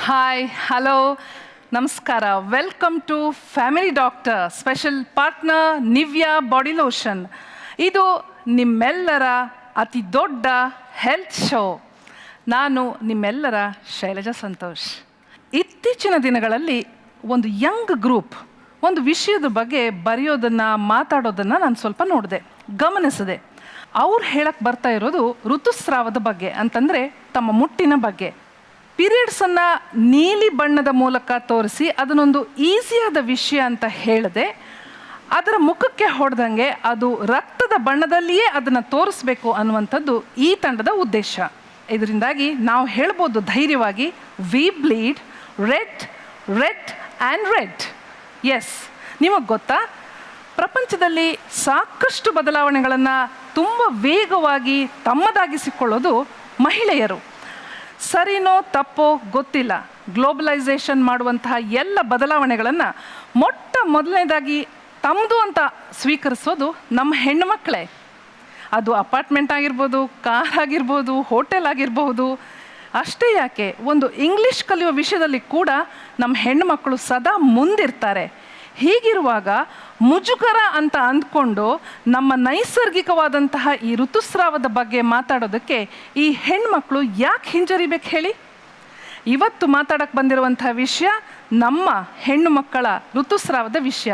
Hi, hello, ನಮಸ್ಕಾರ. Welcome to family doctor special partner Nivea body lotion. ಇದು ನಿಮ್ಮೆಲ್ಲರ ಅತಿ ದೊಡ್ಡ ಹೆಲ್ತ್ ಶೋ. ನಾನು ನಿಮ್ಮೆಲ್ಲರ ಶೈಲಜಾ ಸಂತೋಷ್. ಇತ್ತೀಚಿನ ದಿನಗಳಲ್ಲಿ ಒಂದು ಯಂಗ್ ಗ್ರೂಪ್ ಒಂದು ವಿಷಯದ ಬಗ್ಗೆ ಬರೆಯೋದನ್ನು ಮಾತಾಡೋದನ್ನು ನಾನು ಸ್ವಲ್ಪ ನೋಡಿದೆ, ಗಮನಿಸಿದೆ. ಅವ್ರು ಹೇಳಕ್ಕೆ ಬರ್ತಾ ಇರೋದು ಋತುಸ್ರಾವದ ಬಗ್ಗೆ, ಅಂತಂದರೆ ತಮ್ಮ ಮುಟ್ಟಿನ ಬಗ್ಗೆ. ಪೀರಿಯಡ್ಸನ್ನು ನೀಲಿ ಬಣ್ಣದ ಮೂಲಕ ತೋರಿಸಿ ಅದನ್ನೊಂದು ಈಸಿಯಾದ ವಿಷಯ ಅಂತ ಹೇಳಿದೆ. ಅದರ ಮುಖಕ್ಕೆ ಹೊಡೆದಂಗೆ ಅದು ರಕ್ತದ ಬಣ್ಣದಲ್ಲಿಯೇ ಅದನ್ನು ತೋರಿಸ್ಬೇಕು ಅನ್ನುವಂಥದ್ದು ಈ ತಂಡದ ಉದ್ದೇಶ. ಇದರಿಂದಾಗಿ ನಾವು ಹೇಳ್ಬೋದು ಧೈರ್ಯವಾಗಿ, we bleed red red and red. Yes, ನಿಮಗೆ ಗೊತ್ತಾ, ಪ್ರಪಂಚದಲ್ಲಿ ಸಾಕಷ್ಟು ಬದಲಾವಣೆಗಳನ್ನು ತುಂಬ ವೇಗವಾಗಿ ತಮ್ಮದಾಗಿಸಿಕೊಳ್ಳೋದು ಮಹಿಳೆಯರು. ಸರಿನೋ ತಪ್ಪೋ ಗೊತ್ತಿಲ್ಲ, ಗ್ಲೋಬಲೈಸೇಷನ್ ಮಾಡುವಂತಹ ಎಲ್ಲ ಬದಲಾವಣೆಗಳನ್ನು ಮೊಟ್ಟ ಮೊದಲನೇದಾಗಿ ತಮ್ಮದು ಅಂತ ಸ್ವೀಕರಿಸೋದು ನಮ್ಮ ಹೆಣ್ಣು ಮಕ್ಕಳೇ. ಅದು ಅಪಾರ್ಟ್ಮೆಂಟ್ ಆಗಿರ್ಬೋದು, ಕಾರ್ ಆಗಿರ್ಬೋದು, ಹೋಟೆಲ್ ಆಗಿರಬಹುದು. ಅಷ್ಟೇ ಯಾಕೆ, ಒಂದು ಇಂಗ್ಲೀಷ್ ಕಲಿಯುವ ವಿಷಯದಲ್ಲಿ ಕೂಡ ನಮ್ಮ ಹೆಣ್ಣು ಮಕ್ಕಳು ಸದಾ ಮುಂದಿರ್ತಾರೆ. ಹೀಗಿರುವಾಗ ಮುಜುಗರ ಅಂತ ಅಂದ್ಕೊಂಡು ನಮ್ಮ ನೈಸರ್ಗಿಕವಾದಂತಹ ಈ ಋತುಸ್ರಾವದ ಬಗ್ಗೆ ಮಾತಾಡೋದಕ್ಕೆ ಈ ಹೆಣ್ಮಕ್ಳು ಯಾಕೆ ಹಿಂಜರಿಬೇಕು ಹೇಳಿ? ಇವತ್ತು ಮಾತಾಡಕ್ಕೆ ಬಂದಿರುವಂತಹ ವಿಷಯ ನಮ್ಮ ಹೆಣ್ಣು ಮಕ್ಕಳ ಋತುಸ್ರಾವದ ವಿಷಯ.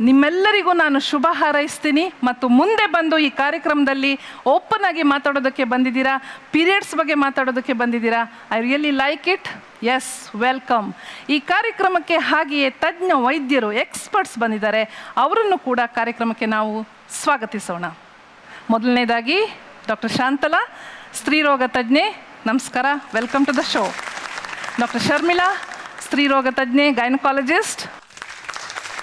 ನಿಮ್ಮೆಲ್ಲರಿಗೂ ನಾನು ಶುಭ ಹಾರೈಸ್ತೀನಿ. ಮತ್ತು ಮುಂದೆ ಬಂದು ಈ ಕಾರ್ಯಕ್ರಮದಲ್ಲಿ ಓಪನ್ ಆಗಿ ಮಾತಾಡೋದಕ್ಕೆ ಬಂದಿದ್ದೀರಾ, ಪೀರಿಯಡ್ಸ್ ಬಗ್ಗೆ ಮಾತಾಡೋದಕ್ಕೆ ಬಂದಿದ್ದೀರಾ. I really like it. Yes, welcome. ಈ ಕಾರ್ಯಕ್ರಮಕ್ಕೆ ಹಾಗೆಯೇ ತಜ್ಞ ವೈದ್ಯರು, ಎಕ್ಸ್ಪರ್ಟ್ಸ್ ಬಂದಿದ್ದಾರೆ. ಅವರನ್ನು ಕೂಡ ಕಾರ್ಯಕ್ರಮಕ್ಕೆ ನಾವು ಸ್ವಾಗತಿಸೋಣ. ಮೊದಲನೇದಾಗಿ ಡಾಕ್ಟರ್ ಶಾಂತಲಾ, ಸ್ತ್ರೀರೋಗ ತಜ್ಞೆ, ನಮಸ್ಕಾರ, welcome to the show. Doctor Sharmila, ಸ್ತ್ರೀರೋಗ ತಜ್ಞೆ, gynaecologist,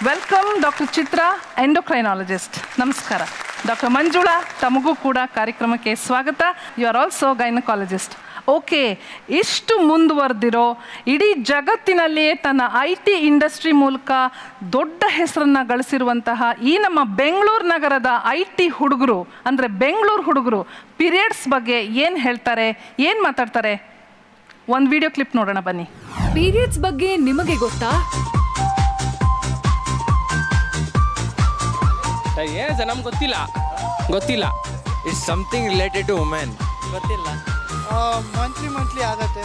welcome. Doctor Chitra, endocrinologist, ನಮಸ್ಕಾರ. ಡಾಕ್ಟರ್ ಮಂಜುಳಾ, ತಮಗೂ ಕೂಡ ಕಾರ್ಯಕ್ರಮಕ್ಕೆ ಸ್ವಾಗತ. You are also gynaecologist. Okay, ಇಷ್ಟು ಮುಂದುವರೆದಿರೋ, ಇಡೀ ಜಗತ್ತಿನಲ್ಲಿಯೇ ತನ್ನ IT ಇಂಡಸ್ಟ್ರಿ ಮೂಲಕ ದೊಡ್ಡ ಹೆಸರನ್ನು ಗಳಿಸಿರುವಂತಹ ಈ ನಮ್ಮ ಬೆಂಗಳೂರು ನಗರದ IT ಹುಡುಗರು, ಅಂದರೆ ಬೆಂಗಳೂರು ಹುಡುಗರು ಪೀರಿಯಡ್ಸ್ ಬಗ್ಗೆ ಏನು ಹೇಳ್ತಾರೆ, ಏನು ಮಾತಾಡ್ತಾರೆ, ಒಂದು ವಿಡಿಯೋ ಕ್ಲಿಪ್ ನೋಡೋಣ ಬನ್ನಿ. ಪೀರಿಯಡ್ಸ್ ಬಗ್ಗೆ ನಿಮಗೆ ಗೊತ್ತಾ? ಏನು ಸರ್, ನಮ್ಗೆ ಗೊತ್ತಿಲ್ಲ. It's something related to women. ಗೊತ್ತಿಲ್ಲ. ಮಂತ್ಲಿ ಆಗತ್ತೆ.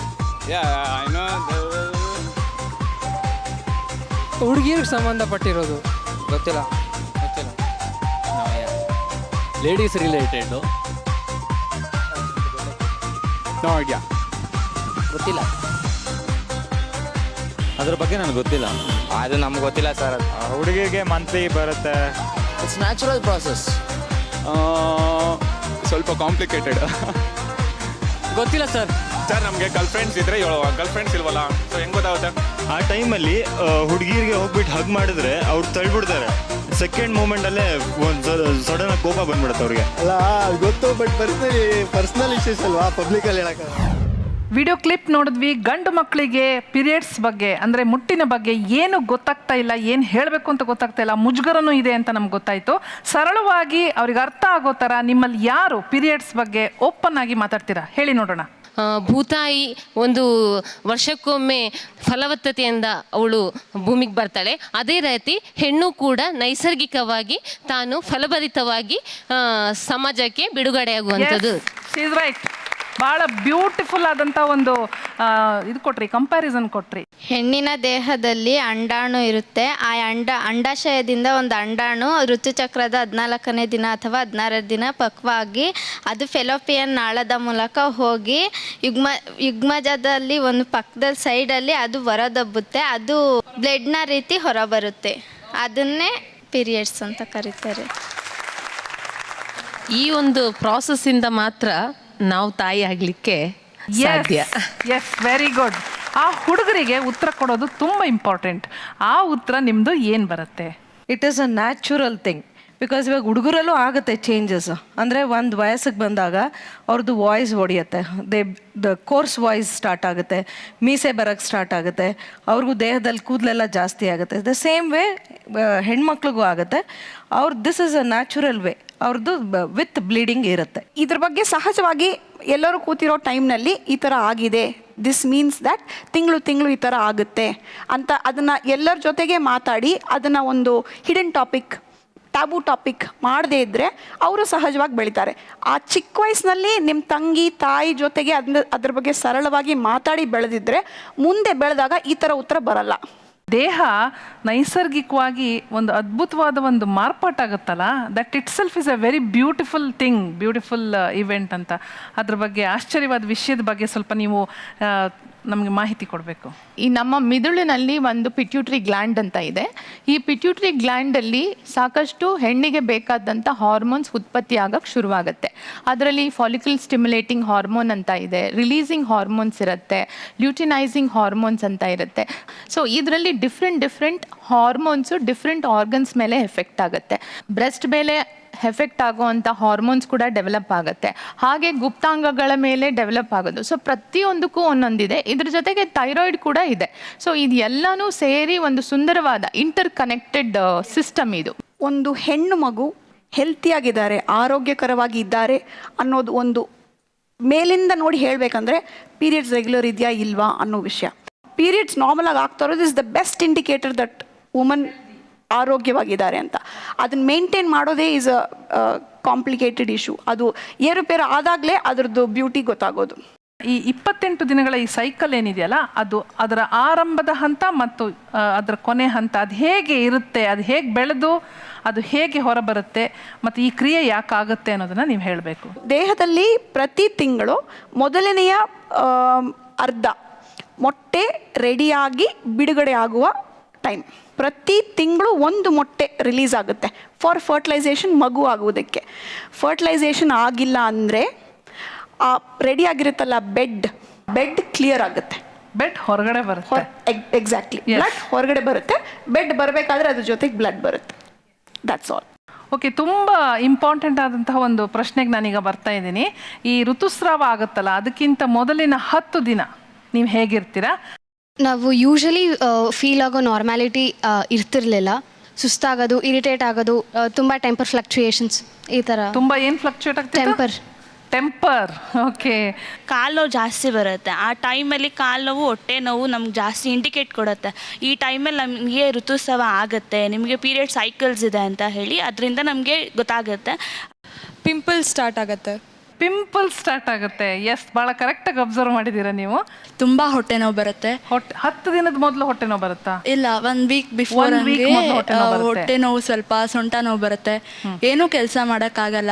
ಹುಡುಗಿಯರಿಗೆ ಸಂಬಂಧಪಟ್ಟಿರೋದು. ಗೊತ್ತಿಲ್ಲ. Ladies related. No idea. ಗೊತ್ತಿಲ್ಲ. ಅದ್ರ ಬಗ್ಗೆ ನನಗೆ ಗೊತ್ತಿಲ್ಲ. ಅದು ನಮ್ಗೆ ಗೊತ್ತಿಲ್ಲ ಸರ್. ಹುಡುಗಿಗೆ ಮಂತ್ಲಿ ಬರುತ್ತೆ. It's natural process. ಸ್ವಲ್ಪ ಕಾಂಪ್ಲಿಕೇಟೆಡ್. ಗೊತ್ತಿಲ್ಲ ಸರ್. ನಮಗೆ ಗರ್ಲ್ ಫ್ರೆಂಡ್ಸ್ ಇದ್ರೆ ಗರ್ಲ್ ಫ್ರೆಂಡ್ಸ್ ಇಲ್ವಲ್ಲ, ಸೊ ಹೆಂಗೆ ಗೊತ್ತಾಗುತ್ತೆ? ಆ ಟೈಮಲ್ಲಿ ಹುಡುಗಿರಿಗೆ ಹೋಗ್ಬಿಟ್ಟು ಹಗ್ ಮಾಡಿದ್ರೆ ಅವ್ರು ತಳ್ಬಿಡ್ತಾರೆ. ಸೆಕೆಂಡ್ ಮೂಮೆಂಟಲ್ಲೇ ಒಂದು ಸಡನ್ ಆಗಿ ಕೋಪ ಬಂದ್ಬಿಡುತ್ತೆ ಅವ್ರಿಗೆ. ಅಲ್ಲ, ಗೊತ್ತು, ಬಟ್ ಪರ್ಸನಲ್ ಇಶ್ಯೂಸ್ ಅಲ್ವಾ, ಪಬ್ಲಿಕಲ್ಲಿ ಹೇಳಕ್ಕೆ. ವಿಡಿಯೋ ಕ್ಲಿಪ್ ನೋಡಿದ್ವಿ. ಗಂಡು ಮಕ್ಕಳಿಗೆ ಪೀರಿಯಡ್ಸ್ ಬಗ್ಗೆ, ಅಂದರೆ ಮುಟ್ಟಿನ ಬಗ್ಗೆ ಏನು ಗೊತ್ತಾಗ್ತಾ ಇಲ್ಲ, ಏನು ಹೇಳಬೇಕು ಅಂತ ಗೊತ್ತಾಗ್ತಾ ಇಲ್ಲ, ಮುಜುಗರನೂ ಇದೆ ಅಂತ ನಮ್ಗೆ ಗೊತ್ತಾಯಿತು. ಸರಳವಾಗಿ ಅವ್ರಿಗೆ ಅರ್ಥ ಆಗೋ ಥರ ನಿಮ್ಮಲ್ಲಿ ಯಾರು ಪೀರಿಯಡ್ಸ್ ಬಗ್ಗೆ ಓಪನ್ ಆಗಿ ಮಾತಾಡ್ತೀರಾ ಹೇಳಿ ನೋಡೋಣ. ಭೂತಾಯಿ ಒಂದು ವರ್ಷಕ್ಕೊಮ್ಮೆ ಫಲವತ್ತತೆಯಿಂದ ಅವಳು ಭೂಮಿಗೆ ಬರ್ತಾಳೆ. ಅದೇ ರೀತಿ ಹೆಣ್ಣು ಕೂಡ ನೈಸರ್ಗಿಕವಾಗಿ ತಾನು ಫಲಭರಿತವಾಗಿ ಸಮಾಜಕ್ಕೆ ಬಿಡುಗಡೆಯಾಗುವಂಥದ್ದು. ರೈಟ್. ಭಾಳ ಬ್ಯೂಟಿಫುಲ್ ಆದಂಥ ಒಂದು ಇದು ಕೊಟ್ರಿ, ಕಂಪ್ಯಾರಿಸನ್ ಕೊಟ್ರಿ. ಹೆಣ್ಣಿನ ದೇಹದಲ್ಲಿ ಅಂಡಾಣು ಇರುತ್ತೆ. ಆ ಅಂಡಾಶಯದಿಂದ ಒಂದು ಅಂಡಾಣು ಋತುಚಕ್ರದ 14ನೇ ದಿನ ಅಥವಾ 16ನೇ ದಿನ ಪಕ್ವಾಗಿ ಅದು ಫೆಲೋಪಿಯನ್ ನಾಳದ ಮೂಲಕ ಹೋಗಿ ಯುಗ್ಮಜದಲ್ಲಿ ಒಂದು ಪಕ್ಕದ ಸೈಡಲ್ಲಿ ಅದು ಹೊರದಬ್ಬುತ್ತೆ. ಅದು ಬ್ಲಡ್ನ ರೀತಿ ಹೊರಬರುತ್ತೆ. ಅದನ್ನೇ ಪೀರಿಯಡ್ಸ್ ಅಂತ ಕರೀತಾರೆ. ಈ ಒಂದು ಪ್ರಾಸೆಸ್ಸಿಂದ ಮಾತ್ರ ನಾವು ತಾಯಿ ಆಗಲಿಕ್ಕೆ ಸಾಧ್ಯ. Yes, very good. ಆ ಹುಡುಗರಿಗೆ ಉತ್ತರ ಕೊಡೋದು ತುಂಬ ಇಂಪಾರ್ಟೆಂಟ್. ಆ ಉತ್ತರ ನಿಮ್ಮದು ಏನು ಬರುತ್ತೆ? It is a natural thing. Because ಇವಾಗ ಹುಡುಗರಲ್ಲೂ ಆಗುತ್ತೆ ಚೇಂಜಸ್. ಅಂದರೆ ಒಂದು ವಯಸ್ಸಿಗೆ ಬಂದಾಗ ಅವ್ರದ್ದು ವಾಯ್ಸ್ ಹೊಡೆಯುತ್ತೆ, ದ ಕೋರ್ಸ್ ವಾಯ್ಸ್ ಸ್ಟಾರ್ಟ್ ಆಗುತ್ತೆ, ಮೀಸೆ ಬರೋಕ್ಕೆ ಸ್ಟಾರ್ಟ್ ಆಗುತ್ತೆ, ಅವ್ರಿಗೂ ದೇಹದಲ್ಲಿ ಕೂದಲೆಲ್ಲ ಜಾಸ್ತಿ ಆಗುತ್ತೆ. ದ ಸೇಮ್ ವೇ ಹೆಣ್ಮಕ್ಳಿಗೂ ಆಗುತ್ತೆ. This is a natural way. ಅವ್ರದ್ದು ವಿತ್ ಬ್ಲೀಡಿಂಗ್ ಇರುತ್ತೆ. ಇದ್ರ ಬಗ್ಗೆ ಸಹಜವಾಗಿ ಎಲ್ಲರೂ ಕೂತಿರೋ ಟೈಮ್ನಲ್ಲಿ ಈ ಥರ ಆಗಿದೆ, ದಿಸ್ ಮೀನ್ಸ್ ದ್ಯಾಟ್ ತಿಂಗಳು ಈ ಥರ ಆಗುತ್ತೆ ಅಂತ ಅದನ್ನು ಎಲ್ಲರ ಜೊತೆಗೆ ಮಾತಾಡಿ ಅದನ್ನು ಒಂದು ಹಿಡನ್ ಟಾಪಿಕ್, ಟ್ಯಾಬು ಟಾಪಿಕ್ ಮಾಡದೇ ಇದ್ದರೆ ಅವರು ಸಹಜವಾಗಿ ಬೆಳೀತಾರೆ. ಆ ಚಿಕ್ಕ ವಯಸ್ಸಿನಲ್ಲಿ ನಿಮ್ಮ ತಂಗಿ ತಾಯಿ ಜೊತೆಗೆ ಅದ್ರ ಬಗ್ಗೆ ಸರಳವಾಗಿ ಮಾತಾಡಿ ಬೆಳೆದಿದ್ದರೆ ಮುಂದೆ ಬೆಳೆದಾಗ ಈ ಥರ ಉತ್ತರ ಬರಲ್ಲ. ದೇಹ ನೈಸರ್ಗಿಕವಾಗಿ ಒಂದು ಅದ್ಭುತವಾದ ಒಂದು ಮಾರ್ಪಾಟಾಗುತ್ತಲ್ಲ, that itself is a very beautiful thing, beautiful event ಅಂತ. ಅದ್ರ ಬಗ್ಗೆ ಆಶ್ಚರ್ಯವಾದ ವಿಷಯದ ಬಗ್ಗೆ ಸ್ವಲ್ಪ ನೀವು ನಮಗೆ ಮಾಹಿತಿ ಕೊಡಬೇಕು. ಈ ನಮ್ಮ ಮಿದುಳಿನಲ್ಲಿ ಒಂದು ಪಿಟ್ಯೂಟ್ರಿ ಗ್ಲ್ಯಾಂಡ್ ಅಂತ ಇದೆ. ಈ ಪಿಟ್ಯೂಟ್ರಿ ಗ್ಲ್ಯಾಂಡಲ್ಲಿ ಸಾಕಷ್ಟು ಹೆಣ್ಣಿಗೆ ಬೇಕಾದಂಥ ಹಾರ್ಮೋನ್ಸ್ ಉತ್ಪತ್ತಿ ಆಗಕ್ಕೆ ಶುರುವಾಗುತ್ತೆ. ಅದರಲ್ಲಿ ಫಾಲಿಕಲ್ ಸ್ಟಿಮ್ಯುಲೇಟಿಂಗ್ ಹಾರ್ಮೋನ್ ಅಂತ ಇದೆ, ರಿಲೀಸಿಂಗ್ ಹಾರ್ಮೋನ್ಸ್ ಇರುತ್ತೆ, ಲ್ಯೂಟಿನೈಸಿಂಗ್ ಹಾರ್ಮೋನ್ಸ್ ಅಂತ ಇರುತ್ತೆ. ಸೊ ಇದರಲ್ಲಿ ಡಿಫ್ರೆಂಟ್ ಹಾರ್ಮೋನ್ಸು ಡಿಫ್ರೆಂಟ್ ಆರ್ಗನ್ಸ್ ಮೇಲೆ ಎಫೆಕ್ಟ್ ಆಗುತ್ತೆ. ಬ್ರೆಸ್ಟ್ ಮೇಲೆ ಎಫೆಕ್ಟ್ ಆಗೋವಂಥ ಹಾರ್ಮೋನ್ಸ್ ಕೂಡ ಡೆವಲಪ್ ಆಗುತ್ತೆ, ಹಾಗೆ ಗುಪ್ತಾಂಗಗಳ ಮೇಲೆ ಡೆವಲಪ್ ಆಗೋದು. ಸೊ ಪ್ರತಿಯೊಂದಕ್ಕೂ ಒಂದೊಂದಿದೆ. ಇದ್ರ ಜೊತೆಗೆ ಥೈರಾಯ್ಡ್ ಕೂಡ ಇದೆ. ಸೊ ಇದೆಲ್ಲನೂ ಸೇರಿ ಒಂದು ಸುಂದರವಾದ ಇಂಟರ್ ಕನೆಕ್ಟೆಡ್ ಸಿಸ್ಟಮ್ ಇದು. ಒಂದು ಹೆಣ್ಣು ಮಗು ಹೆಲ್ತಿಯಾಗಿದ್ದಾರೆ, ಆರೋಗ್ಯಕರವಾಗಿ ಇದ್ದಾರೆ ಅನ್ನೋದು ಒಂದು ಮೇಲಿಂದ ನೋಡಿ ಹೇಳಬೇಕಂದ್ರೆ ಪೀರಿಯಡ್ಸ್ ರೆಗ್ಯುಲರ್ ಇದೆಯಾ ಇಲ್ವಾ ಅನ್ನೋ ವಿಷಯ. ಪೀರಿಯಡ್ಸ್ ನಾರ್ಮಲ್ ಆಗಿ ಆಗ್ತಾ ಇರೋದು is the best indicator that woman ಆರೋಗ್ಯವಾಗಿದ್ದಾರೆ ಅಂತ. ಅದನ್ನು ಮೇಂಟೈನ್ ಮಾಡೋದೇ ಈಸ್ ಅ ಕಾಂಪ್ಲಿಕೇಟೆಡ್ ಇಶ್ಯೂ. ಅದು ಏರುಪೇರು ಆದಾಗಲೇ ಅದರದ್ದು ಬ್ಯೂಟಿ ಗೊತ್ತಾಗೋದು. ಈ 28 ದಿನಗಳ ಈ ಸೈಕಲ್ ಏನಿದೆಯಲ್ಲ, ಅದು ಅದರ ಆರಂಭದ ಹಂತ ಮತ್ತು ಅದರ ಕೊನೆ ಹಂತ ಅದು ಹೇಗೆ ಇರುತ್ತೆ, ಅದು ಹೇಗೆ ಬೆಳೆದು ಅದು ಹೇಗೆ ಹೊರಬರುತ್ತೆ ಮತ್ತು ಈ ಕ್ರಿಯೆ ಯಾಕಾಗುತ್ತೆ ಅನ್ನೋದನ್ನು ನೀವು ಹೇಳಬೇಕು. ದೇಹದಲ್ಲಿ ಪ್ರತಿ ತಿಂಗಳು ಮೊದಲನೆಯ ಅರ್ಧ ಮೊಟ್ಟೆ ರೆಡಿಯಾಗಿ ಬಿಡುಗಡೆ ಆಗುವ ಟೈಮ್. ಪ್ರತಿ ತಿಂಗಳು ಒಂದು ಮೊಟ್ಟೆ ರಿಲೀಸ್ ಆಗುತ್ತೆ ಫಾರ್ ಫರ್ಟಿಲೈಸೇಷನ್, ಮಗು ಆಗುವುದಕ್ಕೆ. ಫರ್ಟಿಲೈಸೇಷನ್ ಆಗಿಲ್ಲ ಅಂದರೆ ಆ ರೆಡಿ ಆಗಿರುತ್ತಲ್ಲ ಬೆಡ್ ಕ್ಲಿಯರ್ ಆಗುತ್ತೆ, ಬೆಡ್ ಹೊರಗಡೆ ಬರುತ್ತೆ. ಎಕ್ಸಾಕ್ಟ್ಲಿ, ಬ್ಲಡ್ ಹೊರಗಡೆ ಬರುತ್ತೆ. ಬೆಡ್ ಬರಬೇಕಾದ್ರೆ ಅದ್ರ ಜೊತೆಗೆ ಬ್ಲಡ್ ಬರುತ್ತೆ. That's all. ಓಕೆ, ತುಂಬ ಇಂಪಾರ್ಟೆಂಟ್ ಆದಂತಹ ಒಂದು ಪ್ರಶ್ನೆಗೆ ನಾನೀಗ ಬರ್ತಾ ಇದ್ದೀನಿ. ಈ ಋತುಸ್ರಾವ ಆಗುತ್ತಲ್ಲ, ಅದಕ್ಕಿಂತ ಮೊದಲಿನ 10 ದಿನ ನೀವು ಹೇಗಿರ್ತೀರಾ? ನಾವು ಯೂಶಲಿ ಫೀಲ್ ಆಗೋ ನಾರ್ಮ್ಯಾಲಿಟಿ ಇರ್ತಿರ್ಲಿಲ್ಲ. ಸುಸ್ತಾಗೋದು, ಇರಿಟೇಟ್ ಆಗೋದು, ತುಂಬ ಟೆಂಪರ್ ಫ್ಲಕ್ಚುಯೇಷನ್ಸ್, ಈ ಥರ. ತುಂಬ ಏನು ಫ್ಲಕ್ಚುಯೇಟ್ ಆಗ್ತದೆ? ಟೆಂಪರ್. ಓಕೆ. ಕಾಲು ನೋವು ಜಾಸ್ತಿ ಬರುತ್ತೆ. ಆ ಟೈಮಲ್ಲಿ ಕಾಲು ನೋವು, ಹೊಟ್ಟೆ ನೋವು ನಮ್ಗೆ ಜಾಸ್ತಿ ಇಂಡಿಕೇಟ್ ಕೊಡುತ್ತೆ. ಈ ಟೈಮಲ್ಲಿ ನಮಗೆ ಋತುಸ್ರಾವ ಆಗುತ್ತೆ, ನಿಮಗೆ ಪೀರಿಯಡ್ ಸೈಕಲ್ಸ್ ಇದೆ ಅಂತ ಹೇಳಿ ಅದರಿಂದ ನಮಗೆ ಗೊತ್ತಾಗುತ್ತೆ. ಪಿಂಪಲ್ಸ್ ಸ್ಟಾರ್ಟ್ ಆಗುತ್ತೆ. ಎಸ್, ಭಾಳ ಕರೆಕ್ಟಾಗಿ ಅಬ್ಸರ್ವ್ ಮಾಡಿದ್ದೀರಾ ನೀವು. ತುಂಬ ಹೊಟ್ಟೆ ನೋವು ಬರುತ್ತೆ. 10 ದಿನದ ಮೊದಲು ಹೊಟ್ಟೆ ನೋವು ಬರುತ್ತಾ? ಇಲ್ಲ, 1 ವೀಕ್ ಬಿಫೋರ್ ಹೊಟ್ಟೆ ನೋವು, ಸ್ವಲ್ಪ ಸೊಂಟ ನೋವು ಬರುತ್ತೆ. ಏನೂ ಕೆಲಸ ಮಾಡೋಕ್ಕಾಗಲ್ಲ.